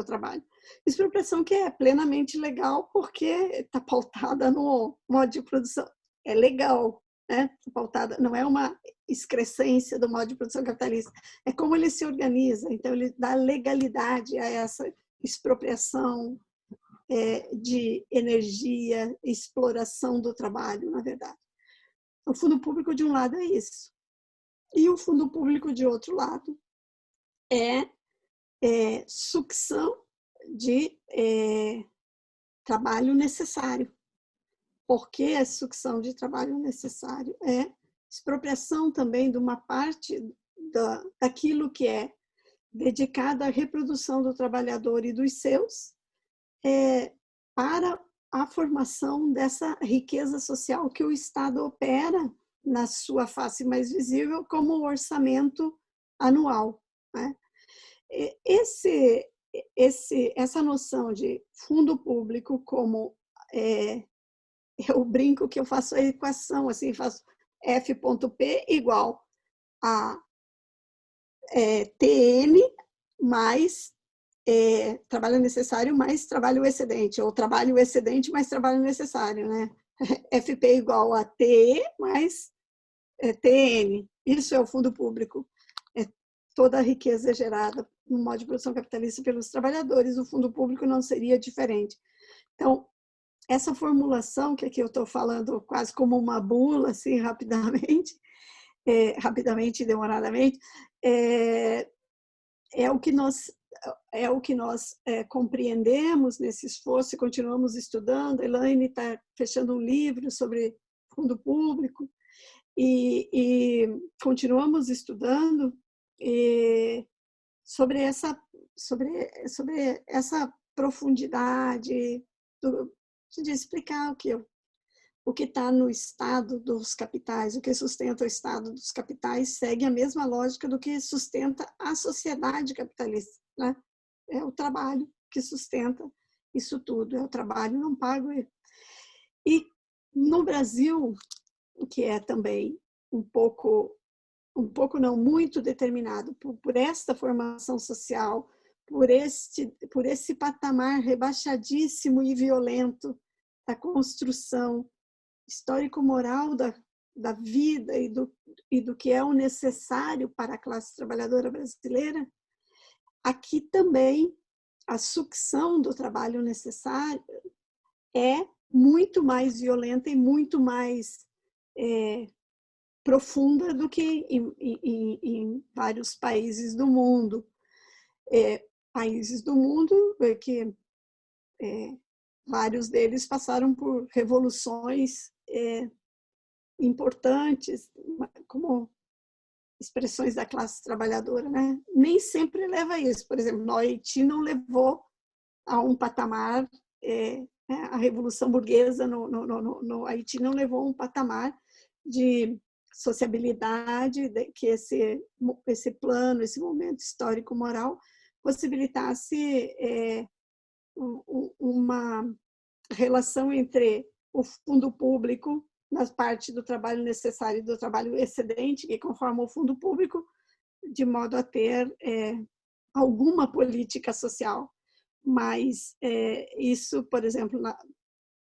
trabalho. Expropriação que é plenamente legal porque está pautada no modo de produção. É legal, né? Pautada, não é uma excrescência do modo de produção capitalista. É como ele se organiza. Então, ele dá legalidade a essa expropriação de energia, exploração do trabalho, na verdade. O fundo público, de um lado, é isso. E o fundo público, de outro lado, é sucção de trabalho necessário. Por que a sucção de trabalho necessário? É expropriação também de uma parte daquilo que é dedicado à reprodução do trabalhador e dos seus para a formação dessa riqueza social que o Estado opera na sua face mais visível como o orçamento anual, né? Essa noção de fundo público como eu brinco que eu faço a equação, assim, faço F.P igual a TN mais trabalho necessário mais trabalho excedente, ou trabalho excedente mais trabalho necessário, né? FP igual a TE mais TN. Isso é o fundo público. É toda a riqueza gerada no modo de produção capitalista pelos trabalhadores. O fundo público não seria diferente. Então, essa formulação, que aqui eu estou falando quase como uma bula, assim, rapidamente e demoradamente, é o que nós compreendemos nesse esforço e continuamos estudando. A Elaine está fechando um livro sobre fundo público e continuamos estudando sobre essa profundidade de explicar o que está no estado dos capitais, o que sustenta o estado dos capitais segue a mesma lógica do que sustenta a sociedade capitalista, né? É o trabalho que sustenta isso tudo, é o trabalho não pago. E no Brasil, que é também um pouco não, muito determinado por esta formação social, por esse patamar rebaixadíssimo e violento da construção histórico-moral da vida e do que é o necessário para a classe trabalhadora brasileira, aqui também a sucção do trabalho necessário é muito mais violenta e muito mais profunda do que em vários países do mundo. Países do mundo que vários deles passaram por revoluções importantes, como expressões da classe trabalhadora, né? Nem sempre leva a isso. Por exemplo, no Haiti não levou a um patamar, a Revolução Burguesa no Haiti não levou a um patamar de sociabilidade que esse plano, esse momento histórico-moral possibilitasse uma relação entre o fundo público na parte do trabalho necessário e do trabalho excedente, que conforma o fundo público, de modo a ter alguma política social. Mas isso, por exemplo,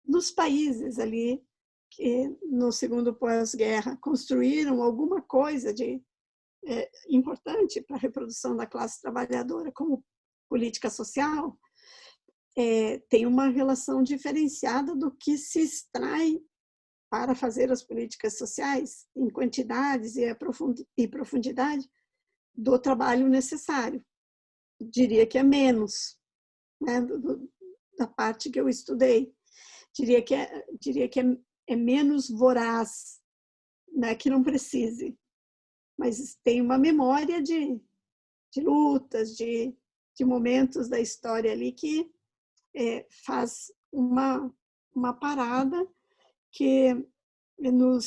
nos países ali que no segundo pós-guerra construíram alguma coisa de importante para a reprodução da classe trabalhadora como política social, tem uma relação diferenciada do que se extrai para fazer as políticas sociais em quantidades e profundidade do trabalho necessário. Diria que é menos, né, da parte que eu estudei. Diria que é menos voraz, né, que não precise. Mas tem uma memória de lutas, de momentos da história ali que faz uma parada que no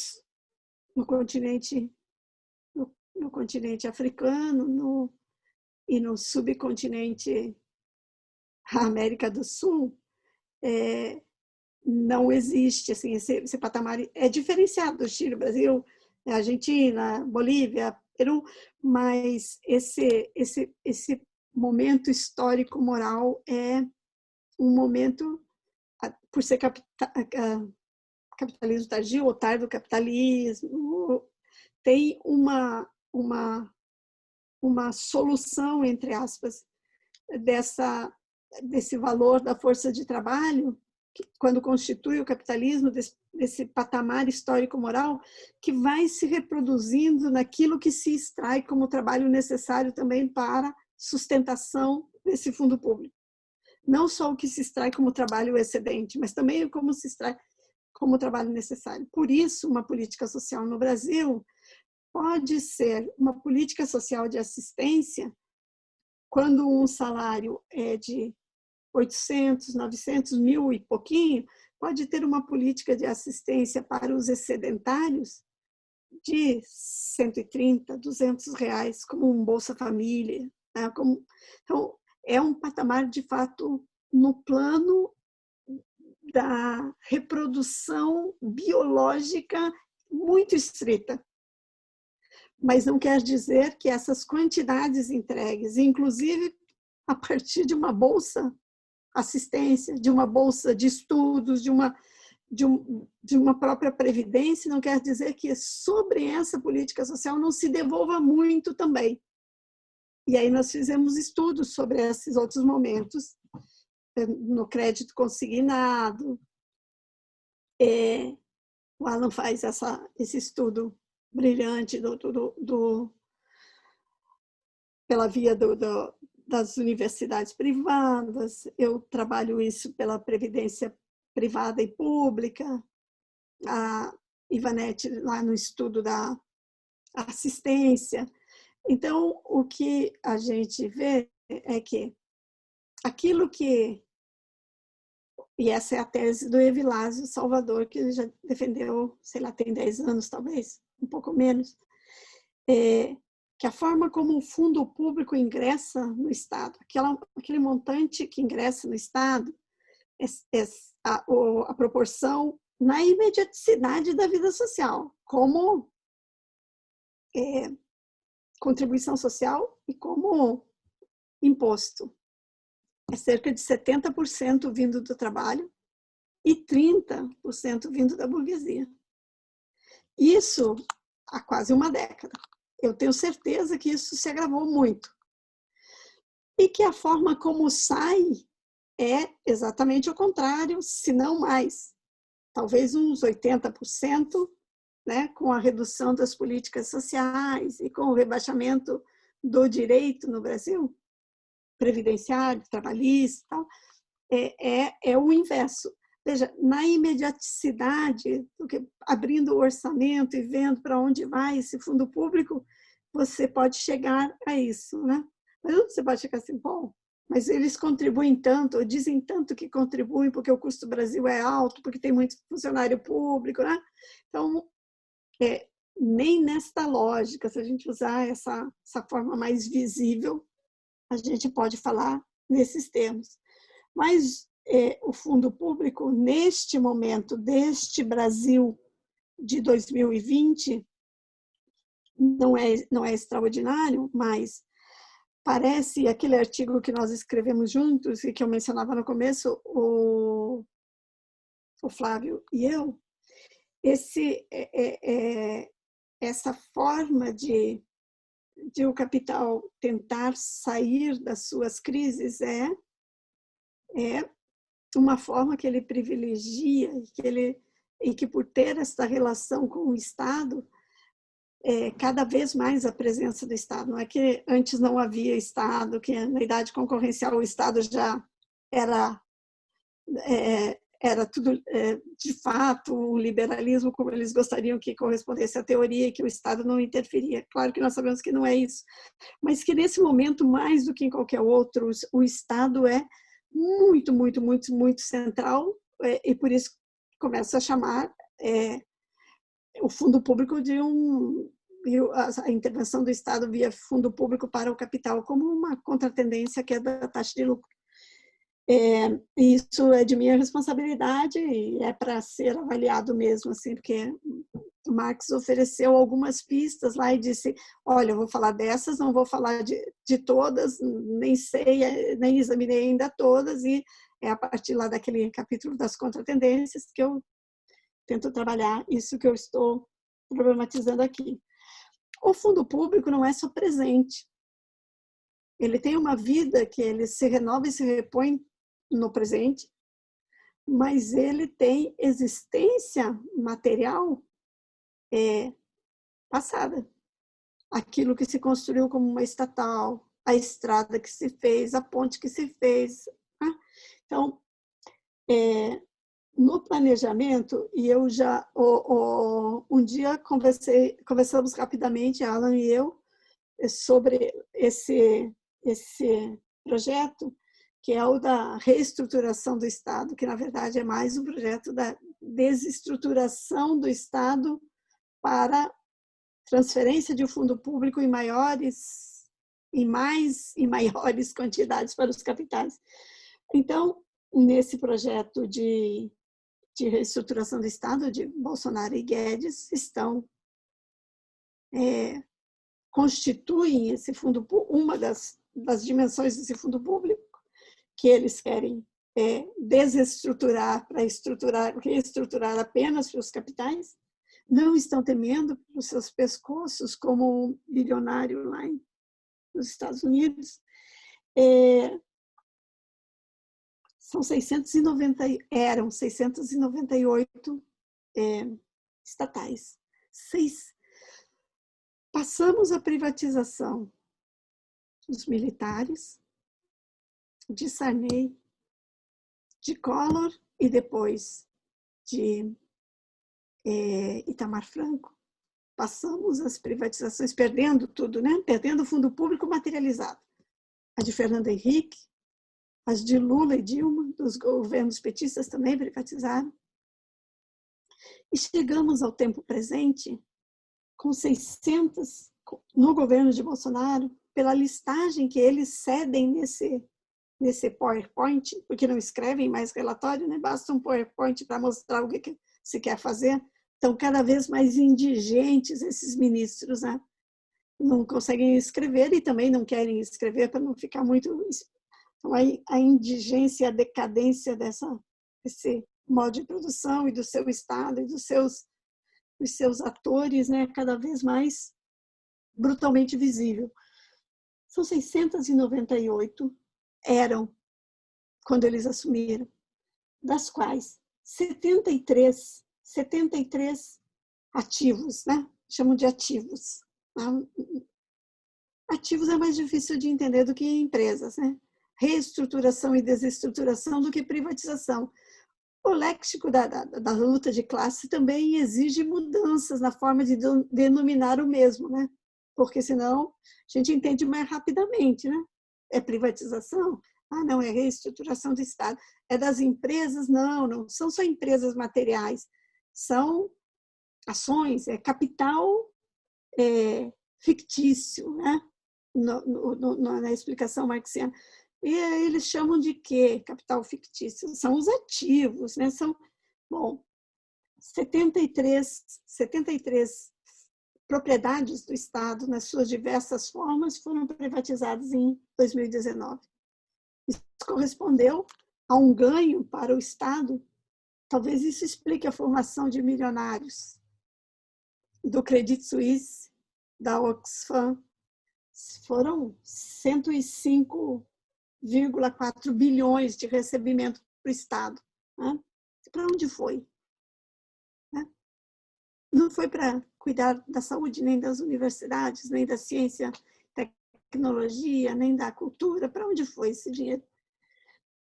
continente africano e no subcontinente América do Sul, não existe assim, esse patamar é diferenciado do Chile, Brasil, Argentina, Bolívia, Peru, mas esse momento histórico moral é um momento, por ser capitalismo tardio ou tardo capitalismo, tem uma solução, entre aspas, desse valor da força de trabalho, que, quando constitui o capitalismo, desse patamar histórico-moral, que vai se reproduzindo naquilo que se extrai como trabalho necessário também para sustentação desse fundo público. Não só o que se extrai como trabalho excedente, mas também como se extrai como trabalho necessário. Por isso, uma política social no Brasil pode ser uma política social de assistência quando um salário é de 800, 900, 1.000 e pouquinho, pode ter uma política de assistência para os excedentários de 130, 200 reais, como um Bolsa Família. Né? Então, é um patamar, de fato, no plano da reprodução biológica muito estrita. Mas não quer dizer que essas quantidades entregues, inclusive a partir de uma bolsa assistência, de uma bolsa de estudos, de uma própria previdência, não quer dizer que sobre essa política social não se devolva muito também. E aí nós fizemos estudos sobre esses outros momentos, no crédito consignado. O Alan faz esse estudo brilhante pela via das universidades privadas. Eu trabalho isso pela previdência privada e pública. A Ivanete lá no estudo da assistência. Então, o que a gente vê é que aquilo que... E essa é a tese do Evilásio Salvador, que ele já defendeu, sei lá, tem 10 anos talvez, um pouco menos, que a forma como o fundo público ingressa no Estado, aquele montante que ingressa no Estado, a proporção na imediaticidade da vida social, como contribuição social e como imposto. É cerca de 70% vindo do trabalho e 30% vindo da burguesia. Isso há quase uma década. Eu tenho certeza que isso se agravou muito. E que a forma como sai é exatamente o contrário, se não mais. Talvez uns 80%, né, com a redução das políticas sociais e com o rebaixamento do direito no Brasil, previdenciário, trabalhista, tal, é o inverso. Veja, na imediaticidade, abrindo o orçamento e vendo para onde vai esse fundo público, você pode chegar a isso, né? Mas você pode chegar assim, bom, mas eles contribuem tanto, ou dizem tanto que contribuem porque o custo do Brasil é alto, porque tem muito funcionário público, né? Então, nem nesta lógica, se a gente usar essa forma mais visível, a gente pode falar nesses termos. Mas, o fundo público, neste momento, deste Brasil de 2020, não é extraordinário, mas parece aquele artigo que nós escrevemos juntos e que eu mencionava no começo, o Flávio e eu, essa forma de o capital tentar sair das suas crises é uma forma que ele privilegia e que por ter esta relação com o Estado, cada vez mais a presença do Estado. Não é que antes não havia Estado, que na idade concorrencial o Estado já era tudo, de fato, o liberalismo como eles gostariam que correspondesse à teoria e que o Estado não interferia. Claro que nós sabemos que não é isso, mas que nesse momento, mais do que em qualquer outro, o Estado é muito, muito, muito, muito central, e por isso começa a chamar o fundo público a intervenção do Estado via fundo público para o capital como uma contratendência que é da taxa de lucro. Isso é de minha responsabilidade e é para ser avaliado mesmo, assim, porque o Marx ofereceu algumas pistas lá e disse, olha, eu vou falar dessas, não vou falar de todas, nem sei, nem examinei ainda todas, e é a partir lá daquele capítulo das contratendências que eu tento trabalhar isso que eu estou problematizando aqui. O fundo público não é só presente, ele tem uma vida que ele se renova e se repõe no presente, mas ele tem existência material passada. Aquilo que se construiu como uma estatal, a estrada que se fez, a ponte que se fez. Né? Então, no planejamento, e eu já, um dia conversamos rapidamente, Alan e eu, sobre esse projeto, que é o da reestruturação do Estado, que na verdade é mais um projeto da desestruturação do Estado para transferência de um fundo público em maiores quantidades para os capitais. Então, nesse projeto de reestruturação do Estado de Bolsonaro e Guedes constituem esse fundo, uma das dimensões desse fundo público, que eles querem desestruturar para reestruturar apenas para os capitais, não estão temendo pelos seus pescoços como um bilionário lá nos Estados Unidos. Eram 698 estatais. Passamos a privatização dos militares, de Sarney, de Collor e depois de Itamar Franco. Passamos as privatizações perdendo tudo, né? Perdendo o fundo público materializado. A de Fernando Henrique, as de Lula e Dilma, dos governos petistas também privatizaram. E chegamos ao tempo presente com 600, no governo de Bolsonaro, pela listagem que eles cedem nesse PowerPoint, porque não escrevem mais relatório, né? Basta um PowerPoint para mostrar o que se quer fazer. Estão cada vez mais indigentes esses ministros, né? Não conseguem escrever e também não querem escrever para não ficar muito... Então, a indigência, a decadência desse modo de produção e do seu Estado e dos seus atores, né, cada vez mais brutalmente visível. São 698 eram quando eles assumiram, das quais 73 ativos, né? Chamam de ativos. Ativos é mais difícil de entender do que empresas, né? Reestruturação e desestruturação do que privatização. O léxico da luta de classe também exige mudanças na forma de denominar o mesmo, né? Porque senão a gente entende mais rapidamente, né? É privatização? Ah, não, é reestruturação do Estado. É das empresas? Não são só empresas materiais, são ações, é capital fictício, né? Na explicação marxiana. E eles chamam de quê? Capital fictício. São os ativos, né? São, bom, 73 propriedades do Estado, nas suas diversas formas, foram privatizadas em 2019. Isso correspondeu a um ganho para o Estado. Talvez isso explique a formação de milionários do Credit Suisse, da Oxfam. Foram 105,4 bilhões de recebimento para o Estado. Né? Para onde foi? Né? Não foi para cuidar da saúde, nem das universidades, nem da ciência, tecnologia, nem da cultura. Para onde foi esse dinheiro?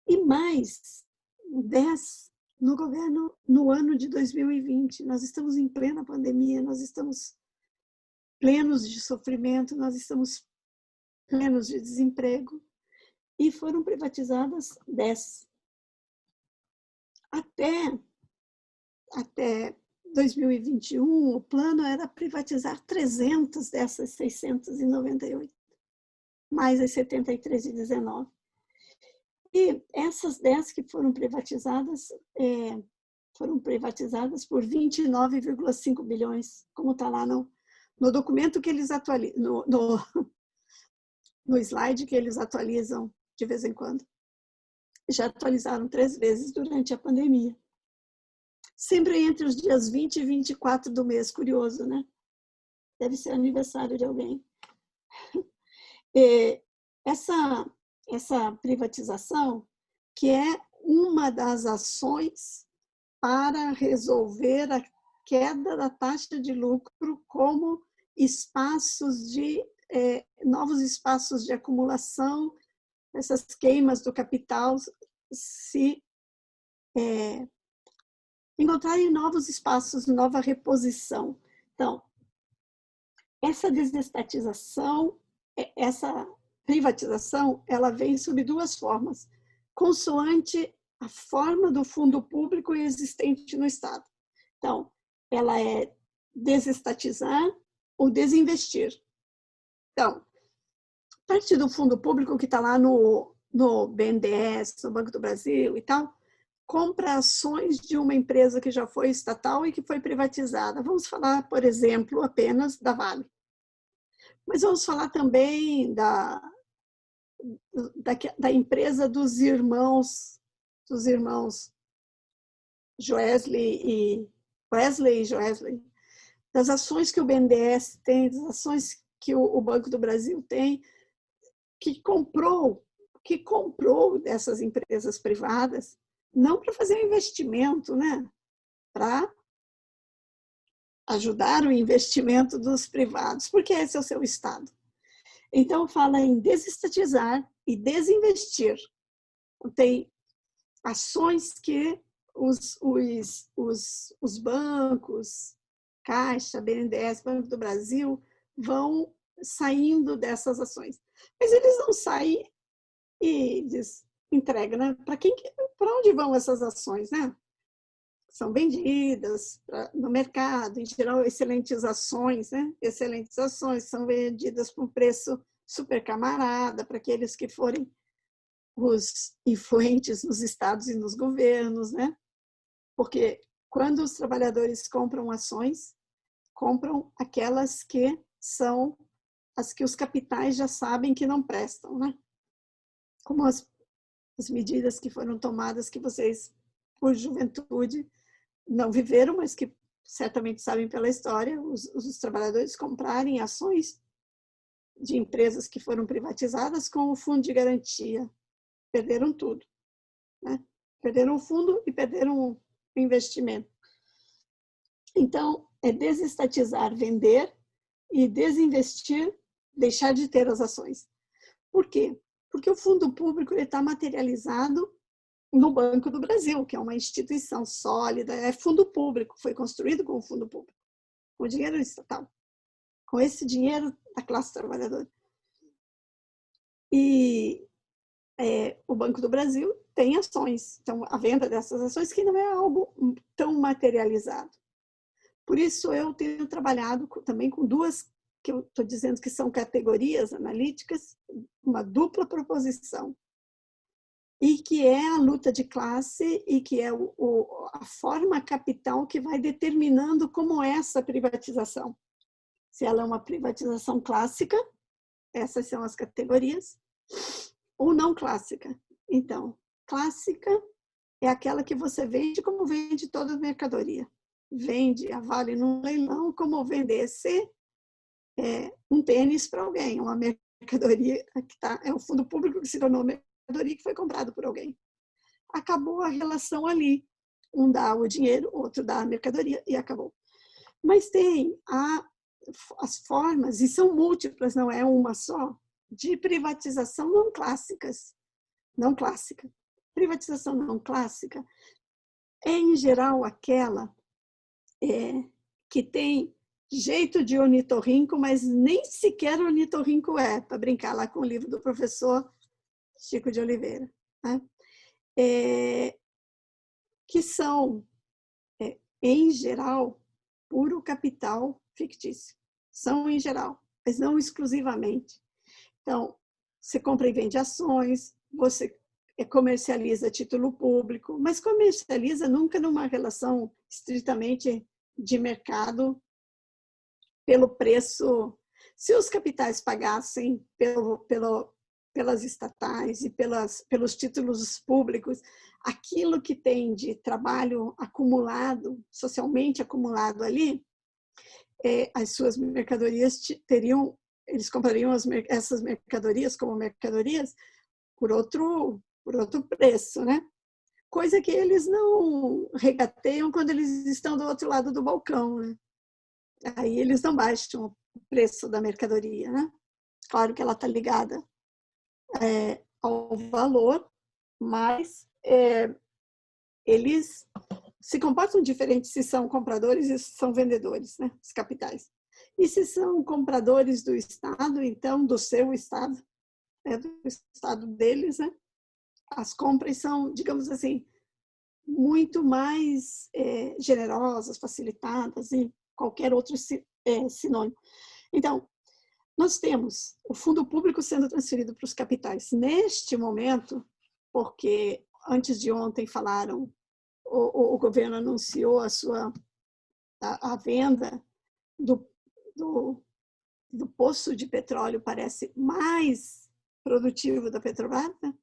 E mais 10 no governo no ano de 2020. Nós estamos em plena pandemia, nós estamos plenos de sofrimento, nós estamos plenos de desemprego, e foram privatizadas 10. Até 2021, o plano era privatizar 300 dessas 698, mais as 73 de 19. E essas 10 que foram privatizadas por 29,5 bilhões, como está lá no documento que eles atualizam, no slide que eles atualizam de vez em quando. Já atualizaram 3 vezes durante a pandemia. Sempre entre os dias 20 e 24 do mês. Curioso, né? Deve ser aniversário de alguém. Essa privatização, que é uma das ações para resolver a queda da taxa de lucro como novos espaços de acumulação, essas queimas do capital se encontrarem novos espaços, nova reposição. Então, essa desestatização, essa privatização, ela vem sob 2 formas, consoante a forma do fundo público existente no Estado. Então, ela é desestatizar ou desinvestir. Então, parte do fundo público que está lá no BNDES, no Banco do Brasil e tal, compra ações de uma empresa que já foi estatal e que foi privatizada. Vamos falar, por exemplo, apenas da Vale. Mas vamos falar também da empresa dos irmãos Wesley e Joesley, das ações que o BNDES tem, das ações que o Banco do Brasil tem, que comprou dessas empresas privadas, não para fazer um investimento, né? Para ajudar o investimento dos privados, porque esse é o seu Estado. Então, fala em desestatizar e desinvestir. Tem ações que os bancos, Caixa, BNDES, Banco do Brasil, vão saindo dessas ações. Mas eles não saem e entregam, né? Para onde vão essas ações, né? São vendidas no mercado, em geral, excelentes ações, né? Excelentes ações são vendidas por preço super camarada para aqueles que forem os influentes nos estados e nos governos, né? Porque quando os trabalhadores compram ações, compram aquelas que são as que os capitais já sabem que não prestam, né? Como as medidas que foram tomadas, que vocês, por juventude, não viveram, mas que certamente sabem pela história, os trabalhadores comprarem ações de empresas que foram privatizadas com o fundo de garantia. Perderam tudo, né? Perderam o fundo e perderam o investimento. Então, é desestatizar, vender, e desinvestir, deixar de ter as ações. Por quê? Porque o fundo público está materializado no Banco do Brasil, que é uma instituição sólida, é fundo público, foi construído com o fundo público, com dinheiro estatal, com esse dinheiro da classe trabalhadora. E o Banco do Brasil tem ações, então a venda dessas ações que não é algo tão materializado. Por isso eu tenho trabalhado também com 2, que eu estou dizendo que são categorias analíticas, uma dupla proposição. e que é a luta de classe e que é a forma capital que vai determinando como é essa privatização. Se ela é uma privatização clássica, essas são as categorias, ou não clássica. Então, clássica é aquela que você vende como vende toda a mercadoria. Vende a Vale num leilão como vendesse um tênis para alguém, uma mercadoria que é o fundo público que se tornou mercadoria que foi comprado por alguém. Acabou a relação ali. Um dá o dinheiro, outro dá a mercadoria e acabou. Mas tem as formas, e são múltiplas, não é uma só, de privatização não clássicas. Não clássica. Privatização não clássica é, em geral, aquela que tem jeito de ornitorrinco, mas nem sequer ornitorrinco para brincar lá com o livro do professor Chico de Oliveira. Né? Que são, em geral, puro capital fictício. São em geral, mas não exclusivamente. Então, você compra e vende ações, você comercializa título público, mas comercializa nunca numa relação estritamente de mercado pelo preço. Se os capitais pagassem pelas estatais e pelos títulos públicos, aquilo que tem de trabalho acumulado, socialmente acumulado ali, as suas mercadorias eles comprariam essas mercadorias como mercadorias por outro preço, né? Coisa que eles não regateiam quando eles estão do outro lado do balcão, né? Aí eles não baixam o preço da mercadoria, né? Claro que ela está ligada ao valor, mas eles se comportam diferente se são compradores e se são vendedores, né? Os capitais. E se são compradores do Estado, então, do seu Estado, do Estado deles, né? As compras são, digamos assim, muito mais generosas, facilitadas e qualquer outro sinônimo. Então, nós temos o fundo público sendo transferido para os capitais neste momento, porque antes de ontem falaram, o governo anunciou a venda do poço de petróleo, parece mais produtivo da Petrobras. Né?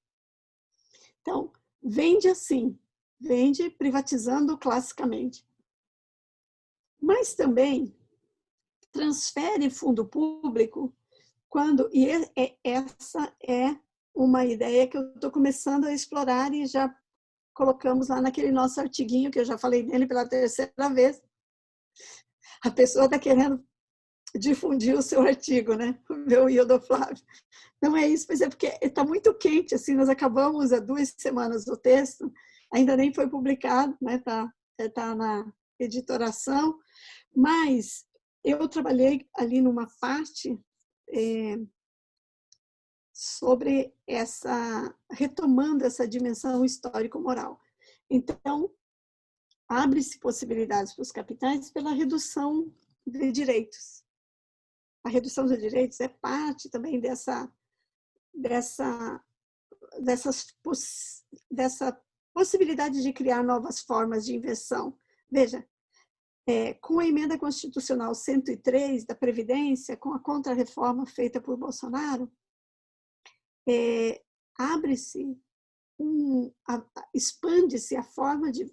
Então, vende assim, vende privatizando classicamente. Mas também transfere fundo público e essa é uma ideia que eu estou começando a explorar e já colocamos lá naquele nosso artiguinho, que eu já falei nele pela terceira vez. A pessoa está querendo difundir o seu artigo, né? O meu e o do Flávio. Não é isso, mas é porque está muito quente, assim, nós acabamos há 2 semanas o texto, ainda nem foi publicado, né? Tá na editoração, mas eu trabalhei ali numa parte sobre retomando essa dimensão histórico-moral. Então, abre-se possibilidades para os capitais pela redução de direitos. A redução de direitos é parte também dessa possibilidade de criar novas formas de inversão. Veja, com a emenda constitucional 103 da Previdência, com a contra-reforma feita por Bolsonaro, abre-se, expande-se a forma de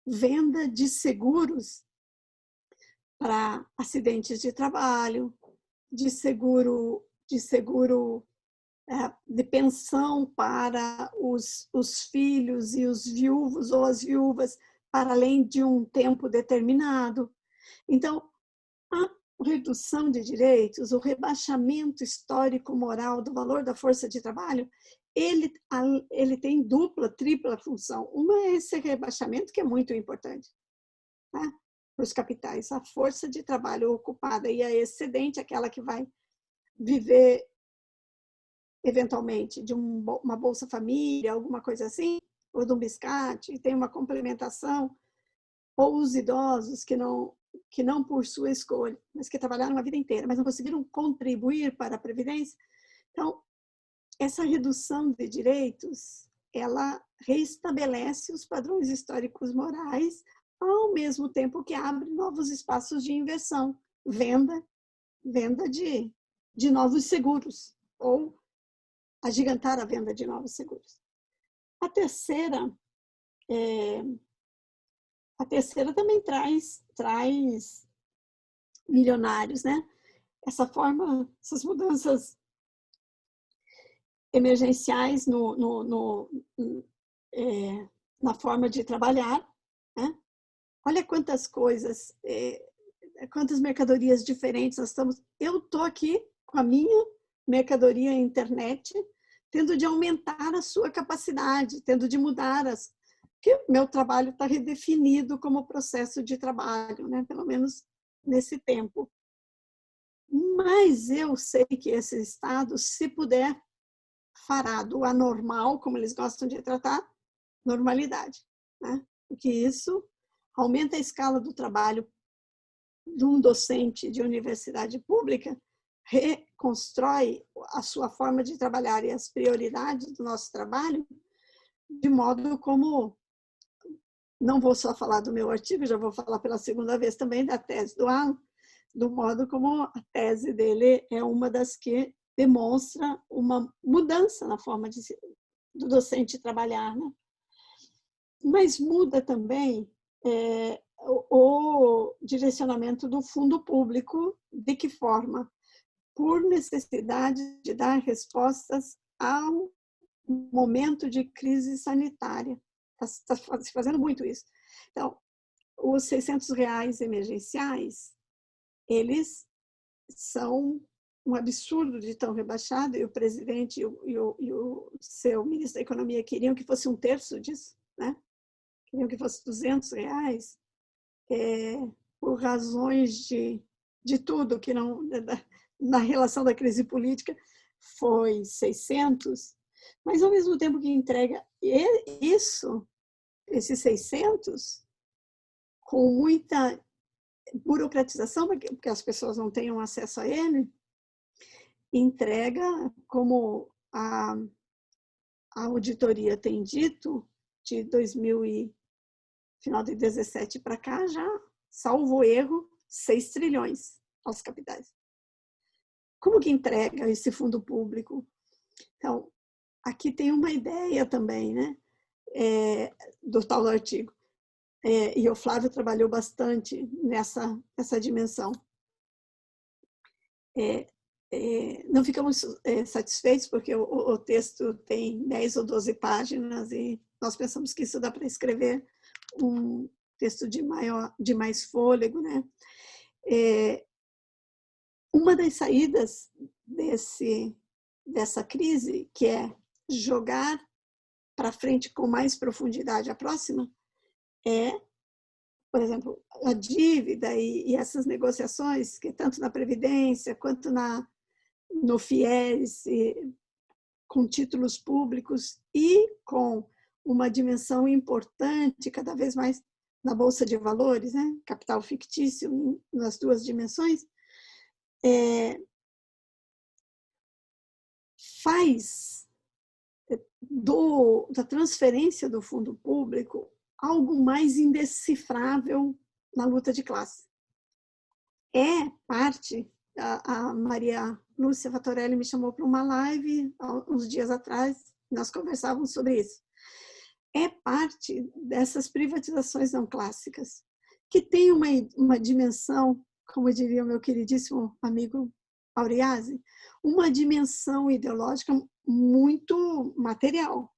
venda de seguros para acidentes de trabalho, de seguro de pensão para os filhos e os viúvos ou as viúvas, para além de um tempo determinado. Então, a redução de direitos, o rebaixamento histórico-moral do valor da força de trabalho, ele tem dupla, tripla função. Uma é esse rebaixamento, que é muito importante, né? Para os capitais. A força de trabalho ocupada e a excedente, aquela que vai viver eventualmente de uma Bolsa Família, alguma coisa assim, ou de um biscate, tem uma complementação, ou os idosos que não por sua escolha, mas que trabalharam a vida inteira, mas não conseguiram contribuir para a Previdência. Então, essa redução de direitos, ela reestabelece os padrões históricos morais, ao mesmo tempo que abre novos espaços de inversão, venda de novos seguros, ou agigantar a venda de novos seguros. A terceira também traz milionários, né? Essas mudanças emergenciais na forma de trabalhar, né? Olha quantas coisas, quantas mercadorias diferentes nós estamos. Eu estou aqui com a minha mercadoria internet, tendo de aumentar a sua capacidade, tendo de mudar porque o meu trabalho está redefinido como processo de trabalho, né? Pelo menos nesse tempo. Mas eu sei que esse Estado, se puder, fará do anormal, como eles gostam de tratar, normalidade, né? Porque isso aumenta a escala do trabalho de um docente de universidade pública, reconstrói a sua forma de trabalhar e as prioridades do nosso trabalho, de modo como, não vou só falar do meu artigo, já vou falar pela segunda vez também da tese do Alan, do modo como a tese dele é uma das que demonstra uma mudança na forma do docente trabalhar, né? Mas muda também o direcionamento do fundo público. De que forma? Por necessidade de dar respostas ao momento de crise sanitária. Está se fazendo muito isso. Então, os R$600 emergenciais, eles são um absurdo de tão rebaixado, e o presidente e o seu ministro da Economia queriam que fosse um terço disso, né? Queriam que fosse R$200, por razões de tudo, que não, na relação da crise política, foi 600, mas ao mesmo tempo que entrega esses 600, com muita burocratização, porque as pessoas não tenham acesso a ele, entrega, como a auditoria tem dito, de final de 2017 para cá, já, salvo erro, 6 trilhões aos capitais. Como que entrega esse fundo público? Então, aqui tem uma ideia também, né, do tal do artigo. E o Flávio trabalhou bastante nessa dimensão. Não ficamos satisfeitos, porque o texto tem 10 ou 12 páginas e nós pensamos que isso dá para escrever um texto de mais fôlego, né? Uma das saídas dessa crise, que é jogar para frente com mais profundidade a próxima, por exemplo, a dívida e essas negociações, que tanto na Previdência quanto no FIES, com títulos públicos e com uma dimensão importante, cada vez mais na Bolsa de Valores, né? Capital fictício nas duas dimensões, faz da transferência do fundo público algo mais indecifrável na luta de classe. A Maria Lúcia Fattorelli me chamou para uma live uns dias atrás, nós conversávamos sobre isso. É parte dessas privatizações não clássicas, que tem uma dimensão, como diria o meu queridíssimo amigo Auriase, uma dimensão ideológica muito material.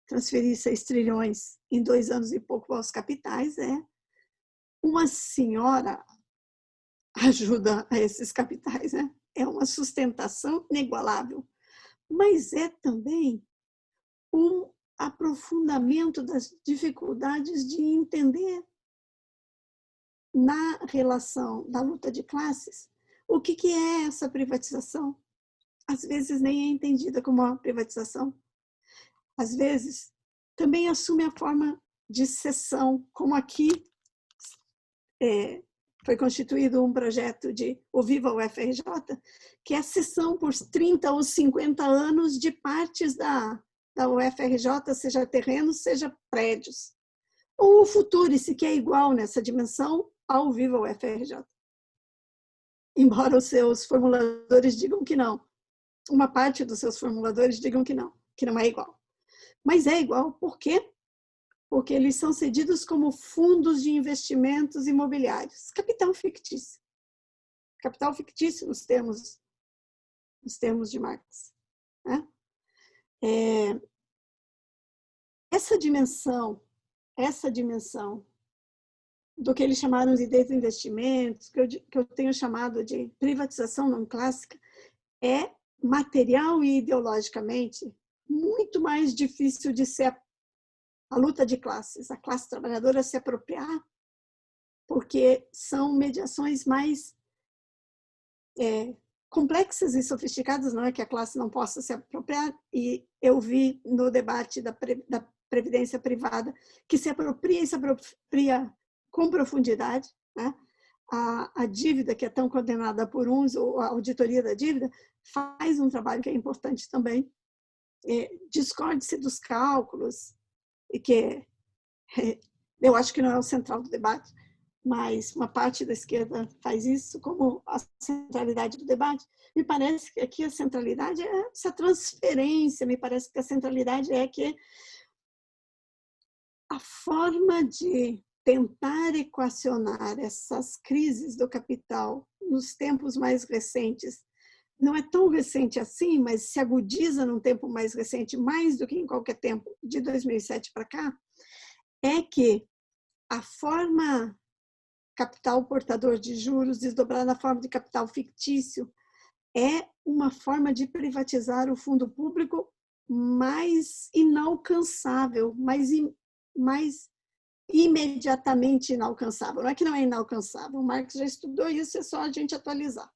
Transferir 6 trilhões em 2 anos e pouco aos capitais uma senhora ajuda a esses capitais, né? É uma sustentação inigualável, mas é também um aprofundamento das dificuldades de entender na relação da luta de classes o que é essa privatização. Às vezes nem é entendida como uma privatização. Às vezes também assume a forma de cessão, como aqui foi constituído um projeto de O Viva UFRJ, que é a cessão por 30 ou 50 anos de partes da UFRJ, seja terrenos, seja prédios. Ou o Futurice, que é igual nessa dimensão ao Viva UFRJ. Embora os seus formuladores digam que não. Uma parte dos seus formuladores digam que não é igual. Mas é igual, por quê? Porque eles são cedidos como fundos de investimentos imobiliários. Capital fictício. Capital fictício nos termos de Marx. Né? Essa dimensão do que eles chamaram de desinvestimentos, que eu tenho chamado de privatização não clássica, é material e ideologicamente muito mais difícil de ser a luta de classes, a classe trabalhadora se apropriar, porque são mediações mais complexas e sofisticadas, não é que a classe não possa se apropriar, e eu vi no debate da previdência privada que se apropria e se apropria com profundidade, né? A dívida que é tão condenada por uns, ou a auditoria da dívida, faz um trabalho que é importante também. Discorde-se dos cálculos, e que eu acho que não é o central do debate, mas uma parte da esquerda faz isso como a centralidade do debate. Me parece que aqui a centralidade é essa transferência, me parece que a centralidade é que a forma de tentar equacionar essas crises do capital nos tempos mais recentes, não é tão recente assim, mas se agudiza num tempo mais recente, mais do que em qualquer tempo, de 2007 para cá, é que a forma capital portador de juros desdobrada na forma de capital fictício é uma forma de privatizar o fundo público mais inalcançável, mais imediatamente inalcançável. Não é que não é inalcançável, o Marx já estudou isso, é só a gente atualizar.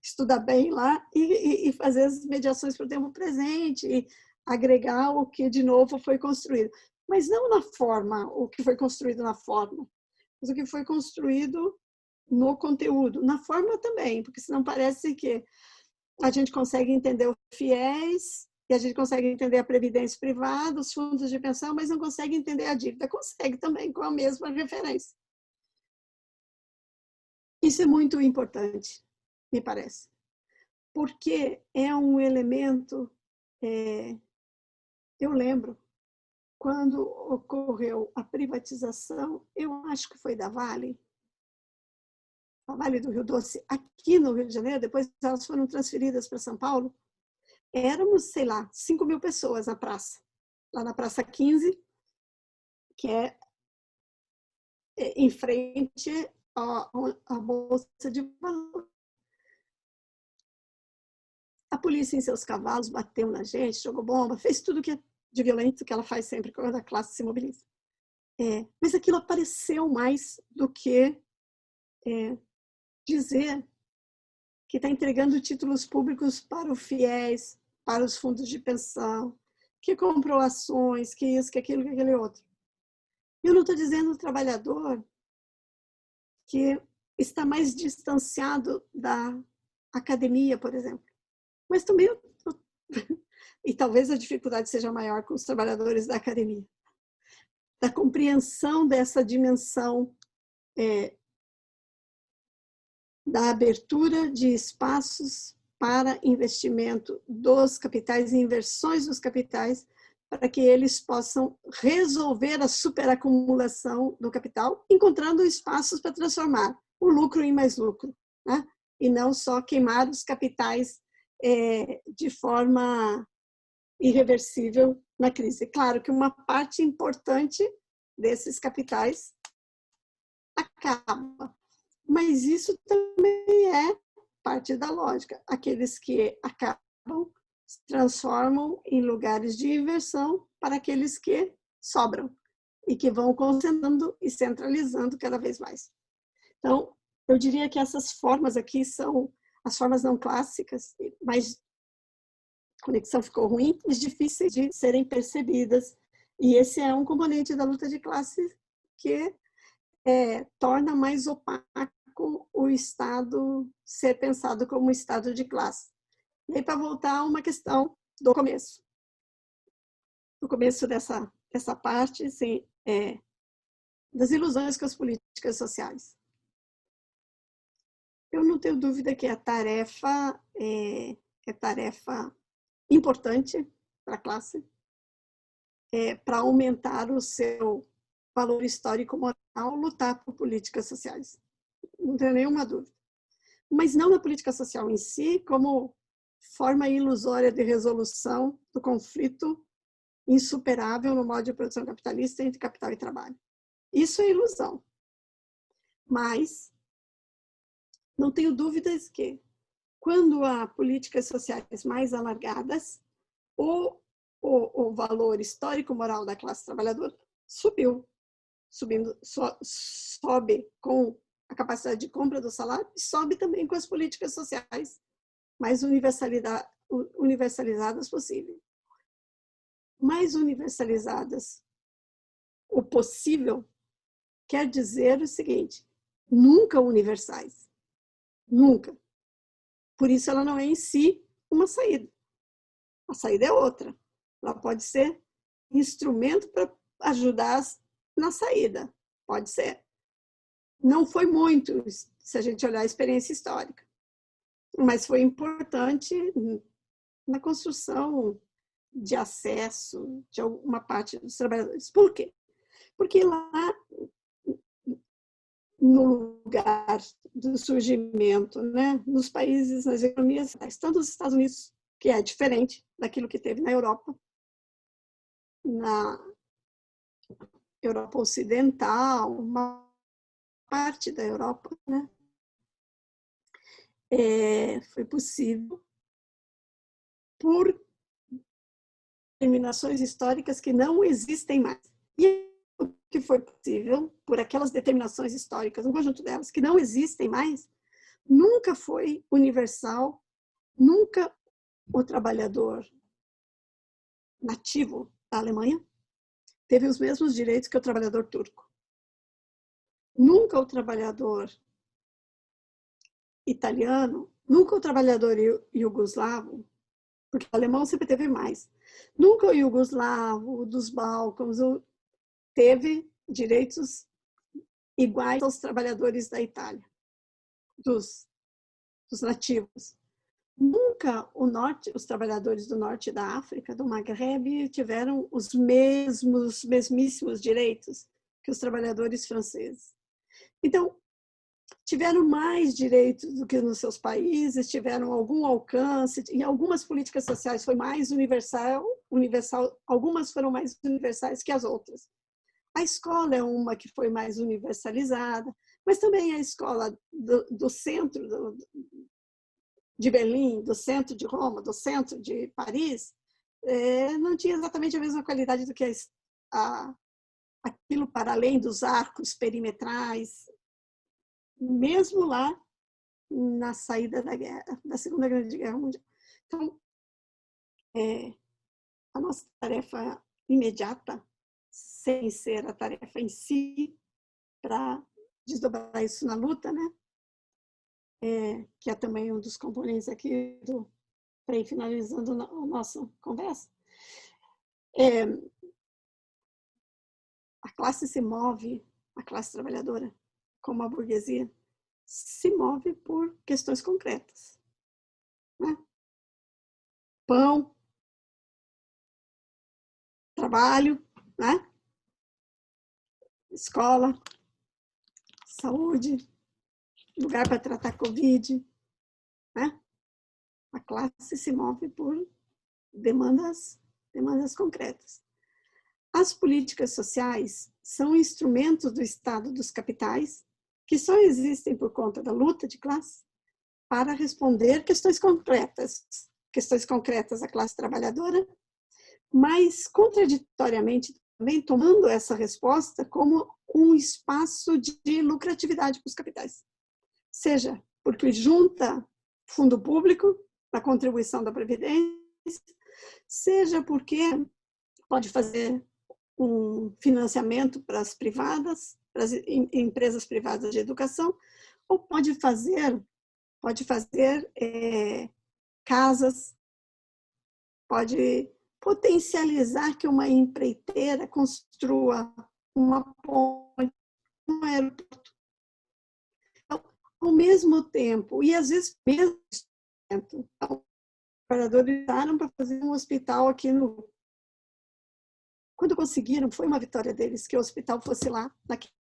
Estudar bem lá e fazer as mediações para o tempo presente e agregar o que de novo foi construído. Mas não na forma, o que foi construído na forma, mas o que foi construído no conteúdo. Na forma também, porque senão parece que a gente consegue entender o FIES, e a gente consegue entender a previdência privada, os fundos de pensão, mas não consegue entender a dívida. Consegue também, com a mesma referência. Isso é muito importante, me parece, porque é um elemento, eu lembro, quando ocorreu a privatização, eu acho que foi da Vale, a Vale do Rio Doce, aqui no Rio de Janeiro, depois elas foram transferidas para São Paulo, éramos, sei lá, 5.000 pessoas na praça, lá na Praça 15, que é em frente à Bolsa de Valores. A polícia em seus cavalos bateu na gente, jogou bomba, fez tudo que é de violento que ela faz sempre quando a classe se mobiliza. Mas aquilo apareceu mais do que dizer que está entregando títulos públicos para o FIES, para os fundos de pensão, que comprou ações, que isso, que aquilo, que aquele outro. Eu não estou dizendo o trabalhador que está mais distanciado da academia, por exemplo. Mas também, e talvez a dificuldade seja maior com os trabalhadores da academia, da compreensão dessa dimensão da abertura de espaços para investimento dos capitais e inversões dos capitais, para que eles possam resolver a superacumulação do capital, encontrando espaços para transformar o lucro em mais lucro, né? E não só queimar os capitais de forma irreversível na crise. Claro que uma parte importante desses capitais acaba, mas isso também é parte da lógica. Aqueles que acabam se transformam em lugares de inversão para aqueles que sobram e que vão concentrando e centralizando cada vez mais. Então, eu diria que essas formas aqui são as formas não clássicas, mas a conexão ficou ruim, mas difíceis de serem percebidas. E esse é um componente da luta de classes que torna mais opaco o Estado ser pensado como um Estado de classe. E aí, para voltar a uma questão do começo. No começo dessa parte, assim, das ilusões com as políticas sociais. Eu não tenho dúvida que a tarefa é tarefa importante para a classe, para aumentar o seu valor histórico moral, lutar por políticas sociais. Não tenho nenhuma dúvida. Mas não na política social em si, como forma ilusória de resolução do conflito insuperável no modo de produção capitalista entre capital e trabalho. Isso é ilusão. Mas não tenho dúvidas que, quando há políticas sociais mais alargadas, o valor histórico-moral da classe trabalhadora sobe com a capacidade de compra do salário e sobe também com as políticas sociais mais universalizadas possível. Mais universalizadas o possível quer dizer o seguinte: nunca universais. Nunca. Por isso ela não é em si uma saída. A saída é outra. Ela pode ser instrumento para ajudar na saída. Pode ser. Não foi muito, se a gente olhar a experiência histórica, mas foi importante na construção de acesso de alguma parte dos trabalhadores. Por quê? Porque lá, no lugar do surgimento, né, nos países, nas economias, tanto nos Estados Unidos, que é diferente daquilo que teve na Europa Ocidental, uma parte da Europa, né, foi possível por determinações históricas que não existem mais. E o que foi possível por aquelas determinações históricas, um conjunto delas, que não existem mais, nunca foi universal, nunca o trabalhador nativo da Alemanha teve os mesmos direitos que o trabalhador turco. Nunca o trabalhador italiano, nunca o trabalhador iugoslavo, porque o alemão sempre teve mais. Nunca o iugoslavo, dos Balcãs, teve direitos iguais aos trabalhadores da Itália, dos nativos. Nunca os trabalhadores do norte da África, do Maghreb, tiveram os mesmíssimos direitos que os trabalhadores franceses. Então, tiveram mais direitos do que nos seus países, tiveram algum alcance, em algumas políticas sociais foi mais universal, algumas foram mais universais que as outras. A escola é uma que foi mais universalizada, mas também a escola do centro de Berlim, do centro de Roma, do centro de Paris, não tinha exatamente a mesma qualidade do que aquilo para além dos arcos perimetrais, mesmo lá na saída da Segunda Grande Guerra Mundial. Então, a nossa tarefa imediata, sem ser a tarefa em si, para desdobrar isso na luta, né? Que é também um dos componentes aqui para ir finalizando a nossa conversa. A classe se move, a classe trabalhadora, como a burguesia, se move por questões concretas. Né? Pão, trabalho, né? Escola, saúde, lugar para tratar Covid. Né? A classe se move por demandas concretas. As políticas sociais são instrumentos do Estado dos capitais que só existem por conta da luta de classe para responder questões concretas da classe trabalhadora, mas contraditoriamente também tomando essa resposta como um espaço de lucratividade para os capitais. Seja porque junta fundo público na contribuição da Previdência, seja porque pode fazer um financiamento para as privadas, para as empresas privadas de educação, ou pode fazer casas, pode potencializar que uma empreiteira construa uma ponte, um aeroporto. Então, ao mesmo tempo, e às vezes mesmo, então, os trabalhadores lutaram para fazer um hospital aqui no... Quando conseguiram, foi uma vitória deles que o hospital fosse lá, naquele.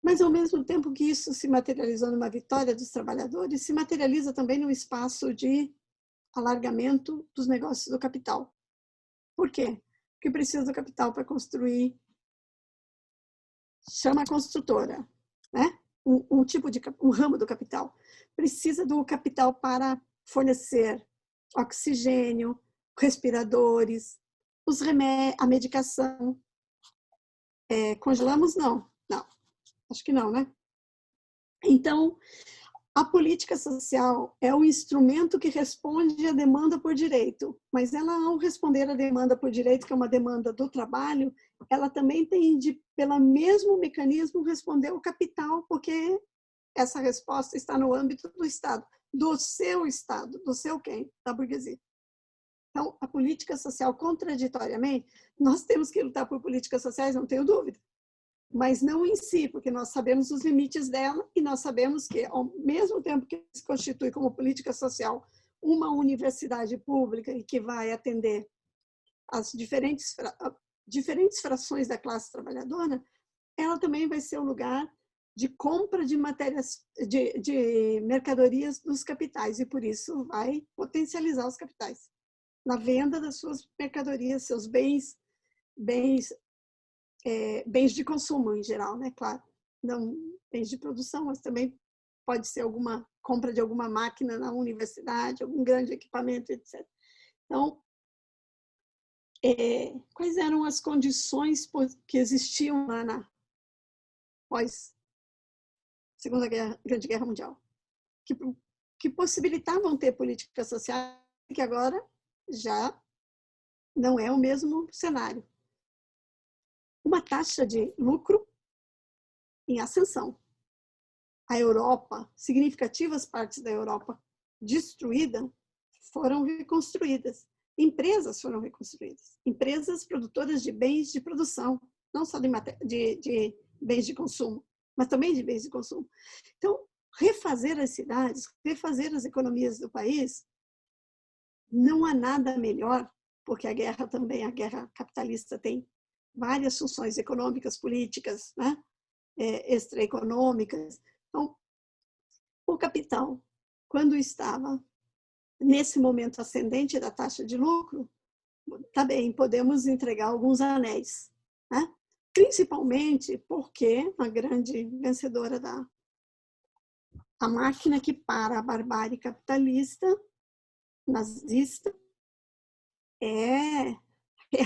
Mas, ao mesmo tempo que isso se materializou numa vitória dos trabalhadores, se materializa também num espaço de alargamento dos negócios do capital. Por quê? Porque precisa do capital para construir, chama a construtora, né? Um ramo do capital. Precisa do capital para fornecer oxigênio, respiradores, a medicação. Congelamos? Não. Acho que não, né? Então, a política social é o instrumento que responde à demanda por direito, mas ela, ao responder à demanda por direito, que é uma demanda do trabalho, ela também tem de, pelo mesmo mecanismo, responder ao capital, porque essa resposta está no âmbito do Estado, do seu quem? Da burguesia. Então, a política social, contraditoriamente, nós temos que lutar por políticas sociais, não tenho dúvida, mas não em si, porque nós sabemos os limites dela e nós sabemos que, ao mesmo tempo que se constitui como política social uma universidade pública e que vai atender as diferentes frações da classe trabalhadora, ela também vai ser o lugar de compra de matérias, de mercadorias dos capitais, e por isso vai potencializar os capitais na venda das suas mercadorias, seus bens de consumo em geral, né? Claro, não bens de produção, mas também pode ser alguma compra de alguma máquina na universidade, algum grande equipamento, etc. Então, quais eram as condições que existiam lá na pós Segunda Grande Guerra Mundial, que possibilitavam ter políticas sociais, que agora já não é o mesmo cenário. Uma taxa de lucro em ascensão. A Europa, significativas partes da Europa destruída, foram reconstruídas. Empresas foram reconstruídas. Empresas produtoras de bens de produção, não só de bens de consumo, mas também de bens de consumo. Então, refazer as cidades, refazer as economias do país, não há nada melhor, porque a guerra capitalista tem várias funções econômicas, políticas, né? Extraeconômicas. Então, o capital, quando estava nesse momento ascendente da taxa de lucro, tá bem, podemos entregar alguns anéis, né? Principalmente porque a grande vencedora a máquina que para a barbárie capitalista, nazista, é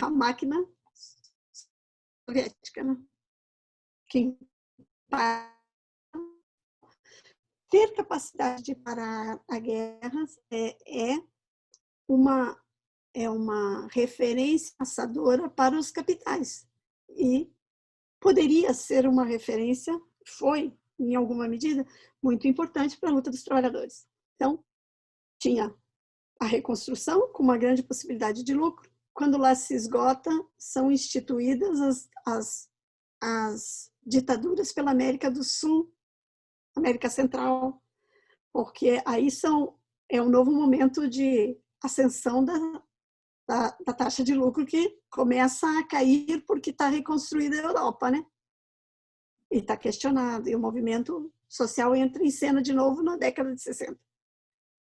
a máquina soviética, né? Que ter capacidade de parar a guerra é uma referência passadora para os capitais. E poderia ser uma referência, foi, em alguma medida, muito importante para a luta dos trabalhadores. Então, tinha a reconstrução com uma grande possibilidade de lucro. Quando lá se esgota, são instituídas as ditaduras pela América do Sul, América Central, porque aí é um novo momento de ascensão da taxa de lucro que começa a cair porque está reconstruída a Europa, né? E está questionado. E o movimento social entra em cena de novo na década de 60.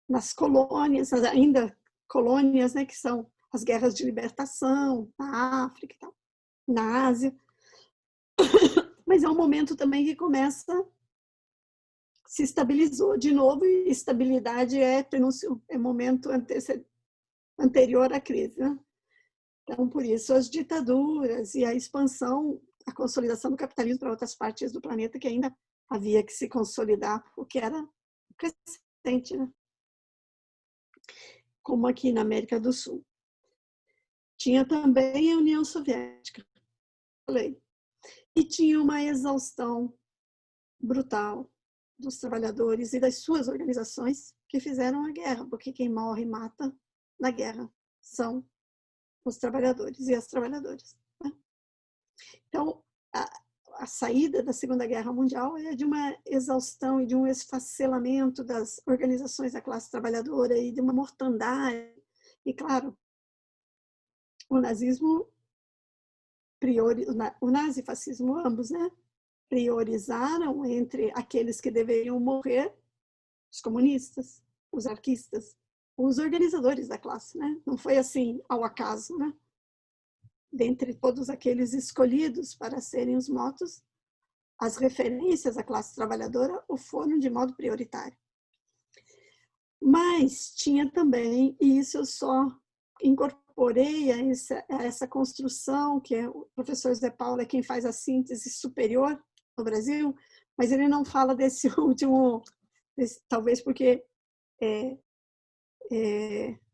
Nas colônias, ainda colônias, né, que são as guerras de libertação na África e tal, na Ásia. Mas é um momento também que se estabilizou de novo, e estabilidade é momento anterior à crise, né? Então, por isso, as ditaduras e a expansão, a consolidação do capitalismo para outras partes do planeta que ainda havia que se consolidar, o que era crescente, né? Como aqui na América do Sul. Tinha também a União Soviética, falei. E tinha uma exaustão brutal dos trabalhadores e das suas organizações que fizeram a guerra, porque quem morre e mata na guerra são os trabalhadores e as trabalhadoras, né? Então, a saída da Segunda Guerra Mundial é de uma exaustão e de um esfacelamento das organizações da classe trabalhadora e de uma mortandade. E, claro, o nazismo, o nazifascismo, ambos, né, priorizaram entre aqueles que deveriam morrer, os comunistas, os anarquistas, os organizadores da classe, né? Não foi assim ao acaso, né? Dentre todos aqueles escolhidos para serem os mortos, as referências à classe trabalhadora o foram de modo prioritário. Mas tinha também, e isso eu só incorporei a essa construção, que é o professor Zé Paulo é quem faz a síntese superior no Brasil, mas ele não fala desse último, talvez porque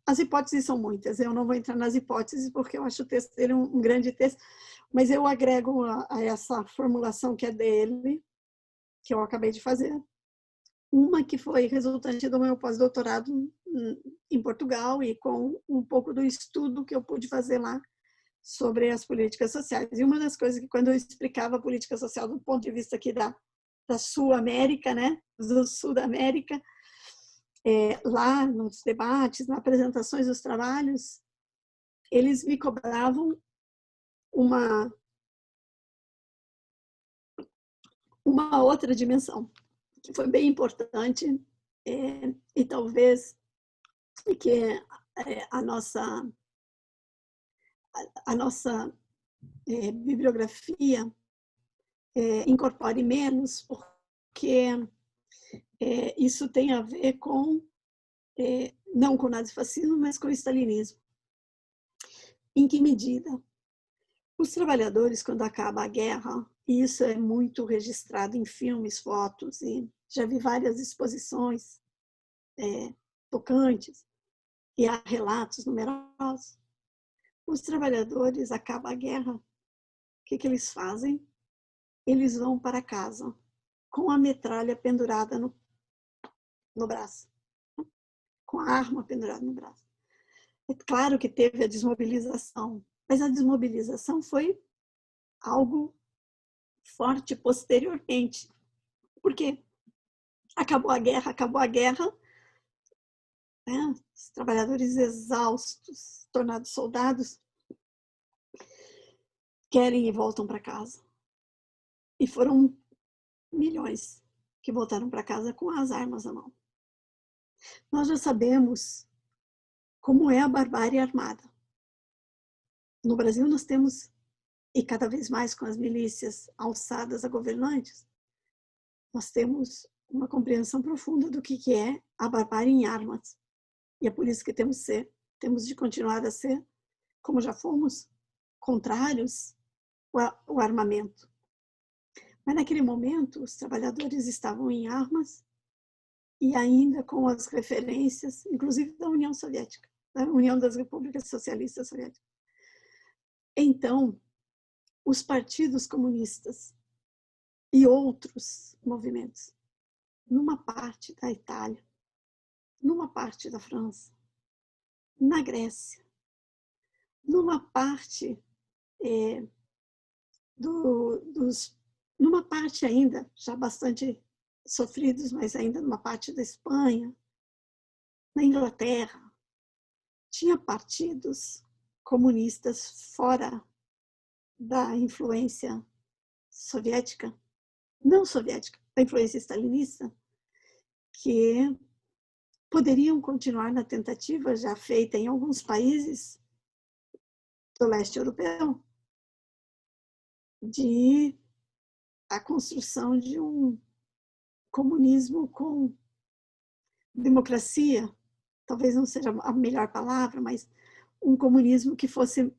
as hipóteses são muitas, eu não vou entrar nas hipóteses porque eu acho o texto dele um grande texto, mas eu agrego a essa formulação que é dele, que eu acabei de fazer, uma que foi resultante do meu pós-doutorado em Portugal e com um pouco do estudo que eu pude fazer lá sobre as políticas sociais. E uma das coisas que, quando eu explicava a política social do ponto de vista aqui da Sul-América, né, do Sul da América, lá nos debates, nas apresentações dos trabalhos, eles me cobravam uma outra dimensão, que foi bem importante, e talvez que a nossa bibliografia incorpore menos, porque isso tem a ver com, não com o nazifascismo, mas com o stalinismo. Em que medida? Os trabalhadores, quando acaba a guerra, e isso é muito registrado em filmes, fotos, e já vi várias exposições tocantes, e há relatos numerosos. Os trabalhadores, acaba a guerra, o que eles fazem? Eles vão para casa com a metralha pendurada no braço, com a arma pendurada no braço. É claro que teve a desmobilização, mas a desmobilização foi algo forte posteriormente. Porque acabou a guerra, né? Os trabalhadores exaustos, tornados soldados, querem e voltam para casa. E foram milhões que voltaram para casa com as armas à mão. Nós já sabemos como é a barbárie armada. No Brasil nós temos, e cada vez mais com as milícias alçadas a governantes, nós temos uma compreensão profunda do que é a barbárie em armas. E é por isso que temos de continuar a ser, como já fomos, contrários ao armamento. Mas naquele momento os trabalhadores estavam em armas e ainda com as referências, inclusive da União Soviética, da União das Repúblicas Socialistas Soviéticas. Então, os partidos comunistas e outros movimentos, numa parte da Itália, numa parte da França, na Grécia, numa parte numa parte ainda, já bastante sofridos, mas ainda numa parte da Espanha, na Inglaterra, tinha partidos comunistas fora da influência soviética, não soviética, da influência stalinista, que poderiam continuar na tentativa já feita em alguns países do leste europeu de a construção de um comunismo com democracia, talvez não seja a melhor palavra, mas um comunismo que fosse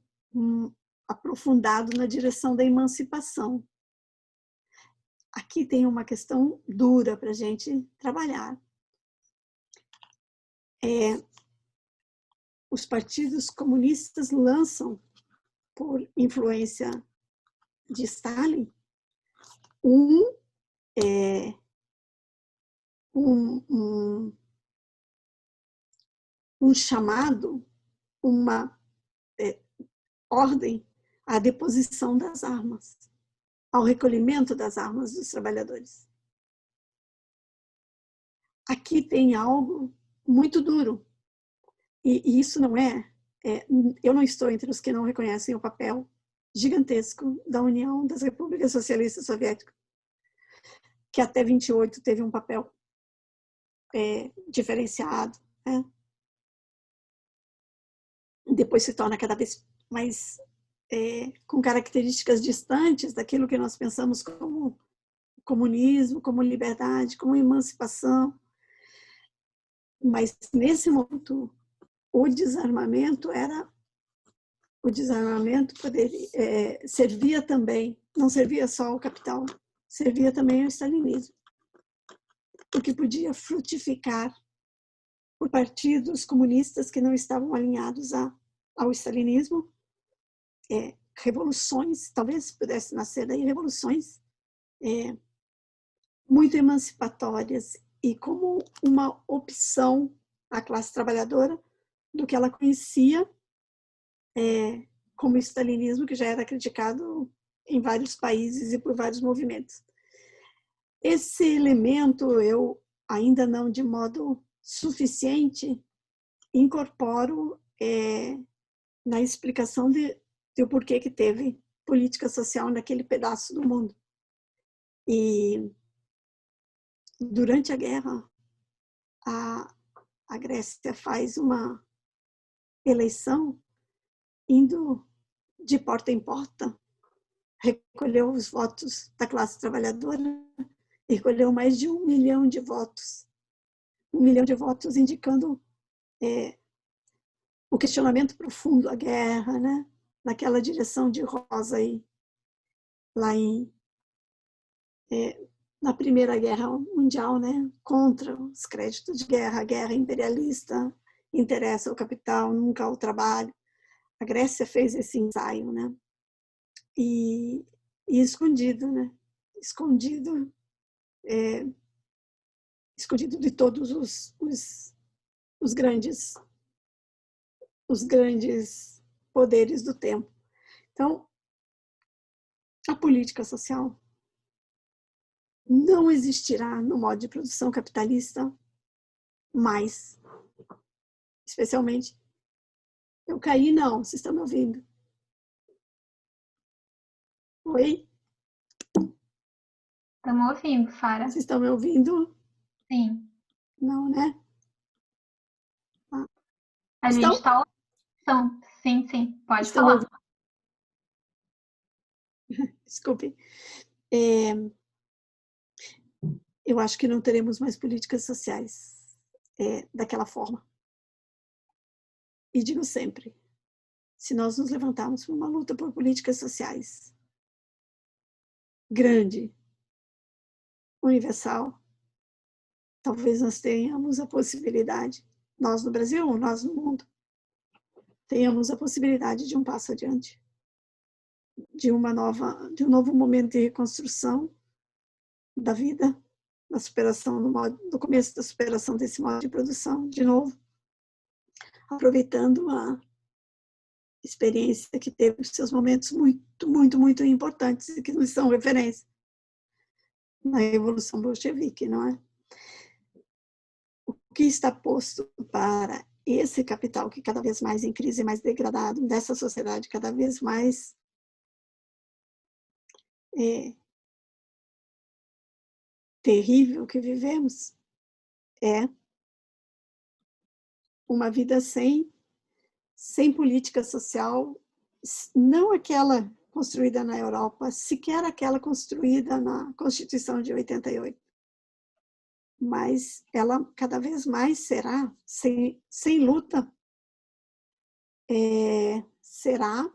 aprofundado na direção da emancipação. Aqui tem uma questão dura para a gente trabalhar. Os partidos comunistas lançam, por influência de Stalin, um, é, um, um, um chamado, uma ordem à deposição das armas, ao recolhimento das armas dos trabalhadores. Aqui tem algo muito duro, e isso não eu não estou entre os que não reconhecem o papel gigantesco da União das Repúblicas Socialistas Soviéticas, que até 28 teve um papel diferenciado, né? Depois se torna cada vez mais com características distantes daquilo que nós pensamos como comunismo, como liberdade, como emancipação. Mas nesse momento o desarmamento servia também, não servia só ao capital, servia também ao stalinismo, porque podia frutificar por partidos comunistas que não estavam alinhados ao stalinismo, revoluções, talvez pudesse nascer daí revoluções muito emancipatórias e como uma opção à classe trabalhadora do que ela conhecia como stalinismo, que já era criticado em vários países e por vários movimentos. Esse elemento eu ainda não de modo suficiente incorporo na explicação do porquê que teve política social naquele pedaço do mundo. E durante a guerra, a Grécia faz uma eleição indo de porta em porta, recolheu os votos da classe trabalhadora e recolheu mais de 1 milhão de votos. 1 milhão de votos indicando o questionamento profundo à guerra, né? Naquela direção de Rosa aí, lá na Primeira Guerra Mundial, né? Contra os créditos de guerra, a guerra imperialista interessa ao capital, nunca ao trabalho. A Grécia fez esse ensaio, né? E escondido, né? Escondido de todos os grandes poderes do tempo. Então, a política social não existirá no modo de produção capitalista mais. Especialmente, eu caí, não, vocês estão me ouvindo? Oi? Estamos ouvindo, Sara. Vocês estão me ouvindo? Sim. Não, né? A gente está ouvindo. Sim, pode falar. Desculpe. Eu acho que não teremos mais políticas sociais daquela forma. E digo sempre, se nós nos levantarmos para uma luta por políticas sociais grande, universal, talvez nós tenhamos a possibilidade, nós no Brasil ou nós no mundo, tenhamos a possibilidade de um passo adiante, de um novo momento de reconstrução da vida, da superação do começo da superação desse modo de produção, de novo, aproveitando a experiência que teve os seus momentos muito, muito, muito importantes e que nos são referência na Revolução Bolchevique, não é? O que está posto para esse capital que cada vez mais em crise, mais degradado, dessa sociedade cada vez mais terrível que vivemos, é uma vida sem política social, não aquela construída na Europa, sequer aquela construída na Constituição de 88. Mas ela cada vez mais será, sem luta, será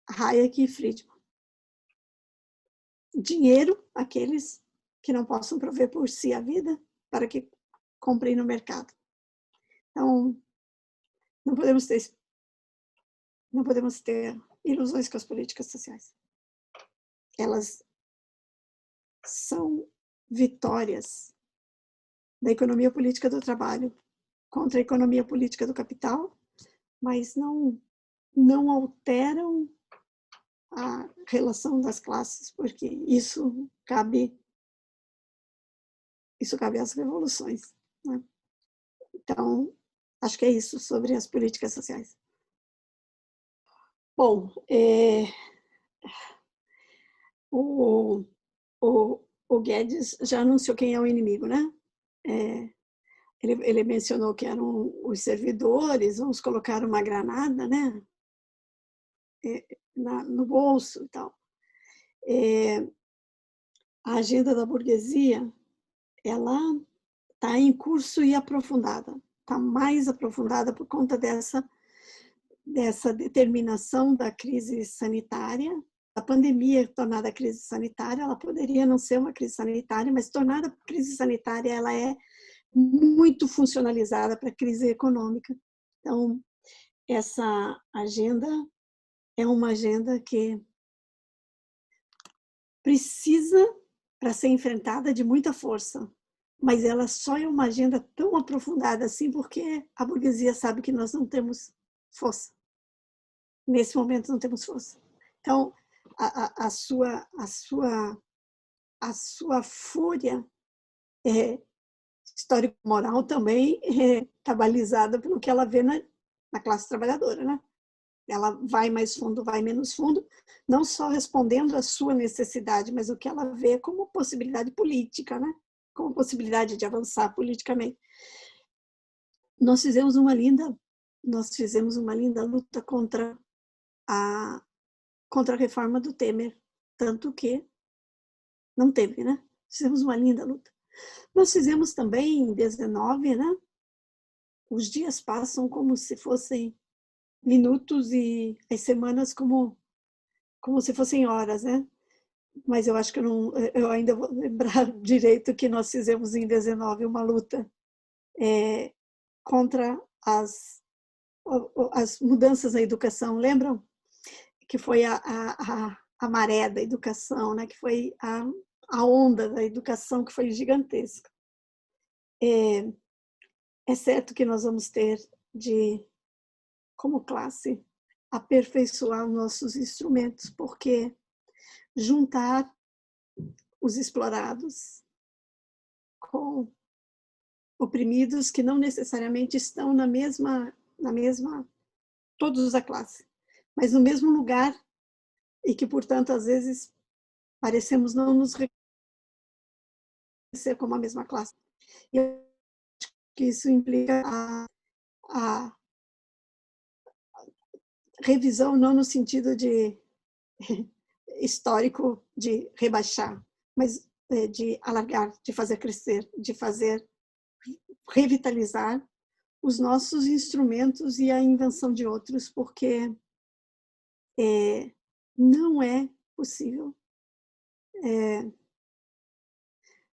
Hayek e Friedman. Dinheiro, aqueles que não possam prover por si a vida, para que comprem no mercado. Então, não podemos ter ilusões com as políticas sociais. Elas são vitórias da economia política do trabalho contra a economia política do capital, mas não alteram a relação das classes, porque isso cabe às revoluções, né? Então, acho que é isso sobre as políticas sociais. Bom, o Guedes já anunciou quem é o inimigo, né? Ele mencionou que eram os servidores, vamos colocar uma granada, né? No bolso e tal. A agenda da burguesia, ela está em curso e aprofundada. Está mais aprofundada por conta dessa determinação da crise sanitária. A pandemia tornada crise sanitária, ela poderia não ser uma crise sanitária, mas tornada crise sanitária, ela é muito funcionalizada para a crise econômica. Então, essa agenda é uma agenda que precisa, para ser enfrentada, de muita força, mas ela só é uma agenda tão aprofundada assim porque a burguesia sabe que nós não temos força. Nesse momento não temos força. Então, a sua fúria histórico-moral também está balizada pelo que ela vê na classe trabalhadora, né? Ela vai mais fundo, vai menos fundo, não só respondendo à sua necessidade, mas o que ela vê como possibilidade política, né? Como possibilidade de avançar politicamente. Nós fizemos uma linda luta contra a reforma do Temer, tanto que não teve, né? Fizemos uma linda luta. Nós fizemos também em 19, né? Os dias passam como se fossem minutos e as semanas como se fossem horas, né? Mas eu acho que eu ainda vou lembrar direito que nós fizemos em 19 uma luta contra as mudanças na educação, lembram? Que foi a maré da educação, né? Que foi a onda da educação que foi gigantesca. É certo que nós vamos ter como classe, aperfeiçoar os nossos instrumentos, porque juntar os explorados com oprimidos que não necessariamente estão na mesma todos da classe, mas no mesmo lugar e que, portanto, às vezes parecemos não nos reconhecer como a mesma classe. E eu acho que isso implica a revisão não no sentido de histórico de rebaixar, mas de alargar, de fazer crescer, de fazer revitalizar os nossos instrumentos e a invenção de outros, porque não é possível,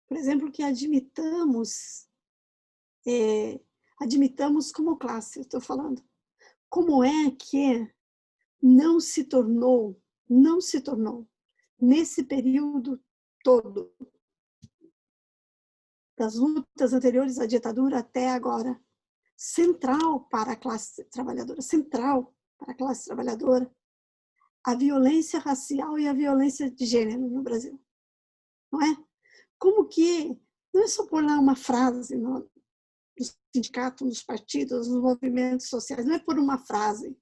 por exemplo, que admitamos como classe, eu estou falando, como é que não se tornou, nesse período todo, das lutas anteriores à ditadura até agora, central para a classe trabalhadora, a violência racial e a violência de gênero no Brasil. Não é? Como que, não é só pôr lá uma frase no sindicato, nos partidos, nos movimentos sociais, não é por uma frase,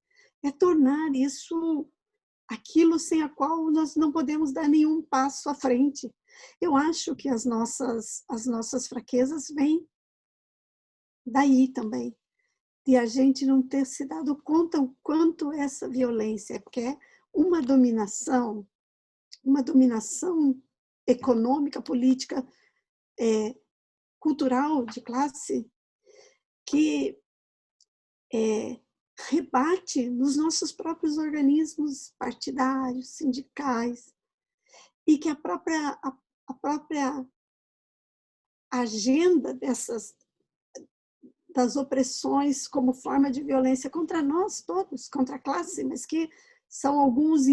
é tornar isso aquilo sem a qual nós não podemos dar nenhum passo à frente. Eu acho que as nossas fraquezas vêm daí também, de a gente não ter se dado conta o quanto essa violência, porque é uma dominação econômica, política, cultural, de classe, que rebate nos nossos próprios organismos partidários, sindicais, e que a própria agenda das opressões como forma de violência contra nós todos, contra a classe, mas que são alguns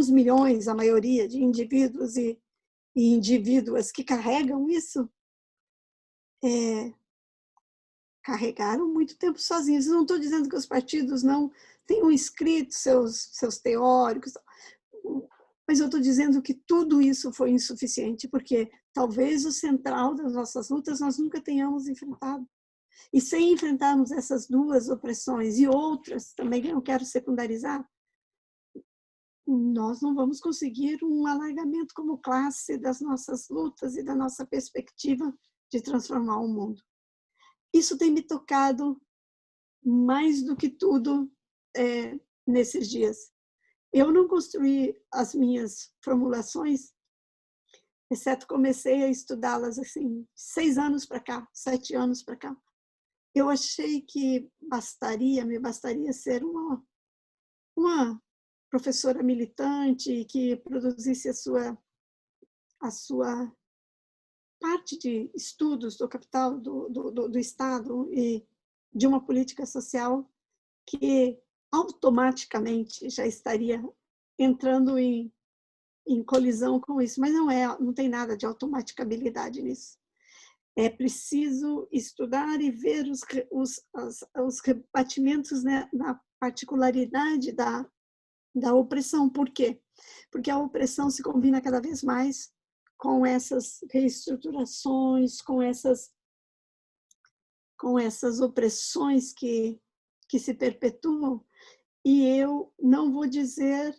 milhões, a maioria de indivíduos, e e indivíduas que carregam isso, carregaram muito tempo sozinhos. Não estou dizendo que os partidos não tenham escrito seus teóricos, mas eu estou dizendo que tudo isso foi insuficiente, porque talvez o central das nossas lutas nós nunca tenhamos enfrentado. E sem enfrentarmos essas duas opressões e outras, também que eu não quero secundarizar, nós não vamos conseguir um alargamento como classe das nossas lutas e da nossa perspectiva de transformar o mundo. Isso tem me tocado mais do que tudo nesses dias. Eu não construí as minhas formulações, exceto comecei a estudá-las assim, 6 anos para cá, 7 anos para cá. Eu achei que me bastaria ser uma professora militante que produzisse a sua parte de estudos do capital do Estado e de uma política social que automaticamente já estaria entrando em colisão com isso, mas não tem nada de automaticabilidade nisso. É preciso estudar e ver os rebatimentos, né, na particularidade da opressão. Por quê? Porque a opressão se combina cada vez mais com essas reestruturações, com essas opressões que se perpetuam. E eu não vou dizer,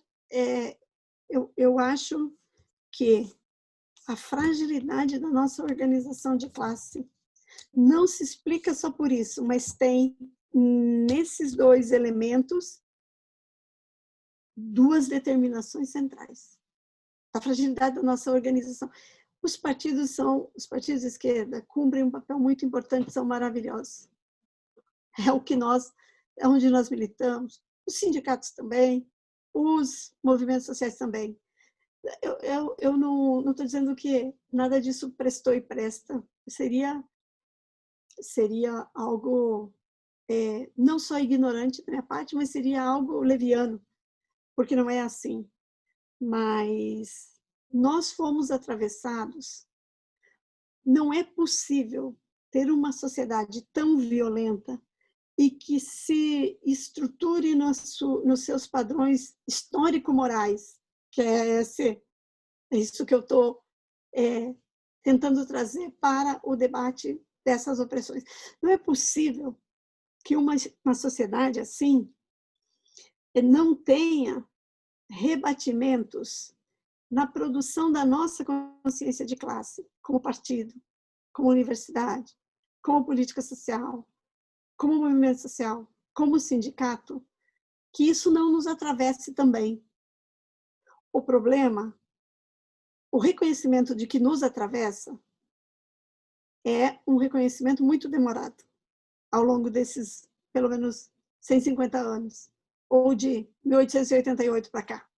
eu acho que a fragilidade da nossa organização de classe não se explica só por isso, mas tem nesses 2 elementos 2 determinações centrais. A fragilidade da nossa organização. Os partidos de esquerda cumprem um papel muito importante, são maravilhosos. É onde nós militamos, os sindicatos também, os movimentos sociais também. Eu não estou dizendo que nada disso prestou e presta. Seria algo não só ignorante da minha parte, mas seria algo leviano, porque não é assim. Mas nós fomos atravessados. Não é possível ter uma sociedade tão violenta e que se estruture nos seus padrões histórico-morais, que é isso que eu estou tentando trazer para o debate dessas opressões. Não é possível que uma sociedade assim não tenha rebatimentos na produção da nossa consciência de classe, como partido, como universidade, como política social, como movimento social, como sindicato, que isso não nos atravesse também. O problema, o reconhecimento de que nos atravessa, é um reconhecimento muito demorado, ao longo desses, pelo menos, 150 anos, ou de 1888 para cá.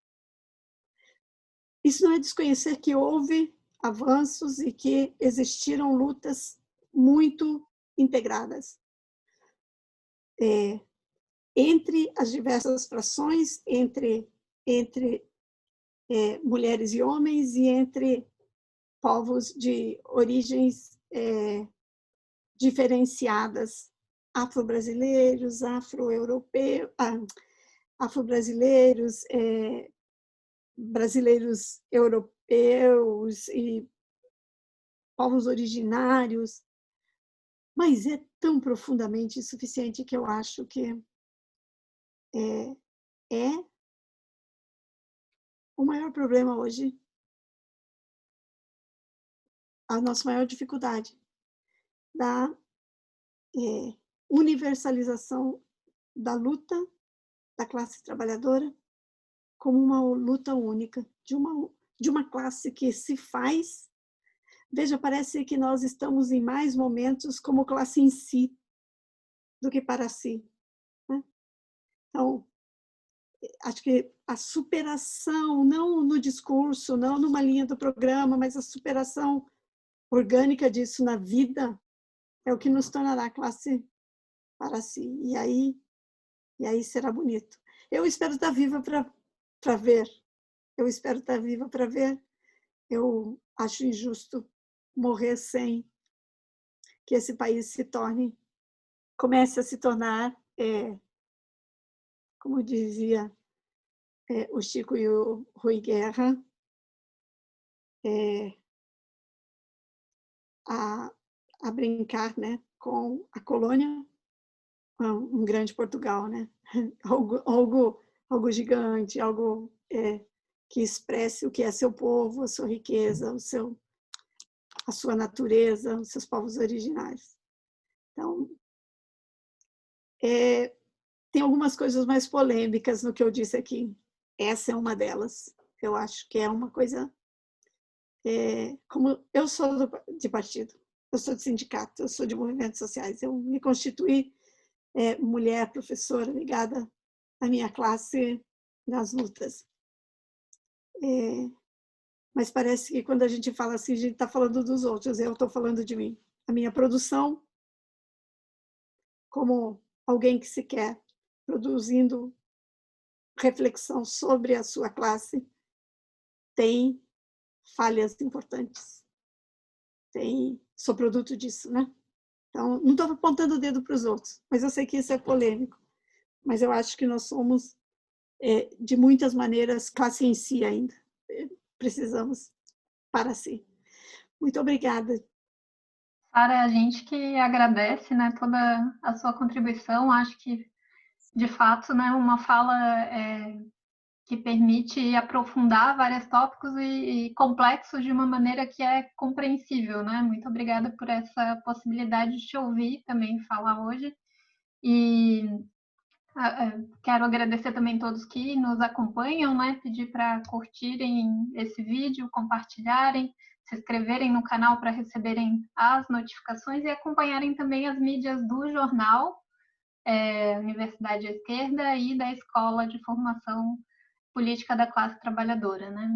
Isso não é desconhecer que houve avanços e que existiram lutas muito integradas entre as diversas frações, entre mulheres e homens e entre povos de origens diferenciadas, afro-brasileiros, afro-europeus, afro-brasileiros, brasileiros europeus e povos originários, mas é tão profundamente insuficiente que eu acho que é o maior problema hoje, a nossa maior dificuldade da universalização da luta da classe trabalhadora como uma luta única, de uma classe que se faz. Veja, parece que nós estamos em mais momentos como classe em si do que para si, né? Então, acho que a superação, não no discurso, não numa linha do programa, mas a superação orgânica disso na vida é o que nos tornará classe para si. E aí será bonito. Eu espero estar viva para ver. Eu espero estar viva para ver. Eu acho injusto morrer sem que esse país comece a se tornar, como dizia o Chico e o Rui Guerra, a brincar, né, com a colônia, um grande Portugal, né? algo gigante, algo que expresse o que é seu povo, a sua riqueza, a sua natureza, os seus povos originais. Então, tem algumas coisas mais polêmicas no que eu disse aqui. Essa é uma delas. Eu acho que é uma coisa... como eu sou de partido, eu sou de sindicato, eu sou de movimentos sociais, eu me constituí mulher, professora, ligada à minha classe nas lutas. Mas parece que quando a gente fala assim, a gente está falando dos outros, eu estou falando de mim. A minha produção, como alguém que se quer produzindo reflexão sobre a sua classe, tem falhas importantes. Sou produto disso, né? Então, não estou apontando o dedo para os outros, mas eu sei que isso é polêmico. Mas eu acho que nós somos, de muitas maneiras, classe em si ainda. Precisamos para si. Muito obrigada. Sara, a gente que agradece, né, toda a sua contribuição. Acho que, de fato, né, uma fala que permite aprofundar vários tópicos e complexos de uma maneira que é compreensível, né? Muito obrigada por essa possibilidade de te ouvir também falar hoje. E quero agradecer também todos que nos acompanham, né? Pedir para curtirem esse vídeo, compartilharem, se inscreverem no canal para receberem as notificações e acompanharem também as mídias do jornal Universidade à Esquerda e da Escola de Formação Política da Classe Trabalhadora, né?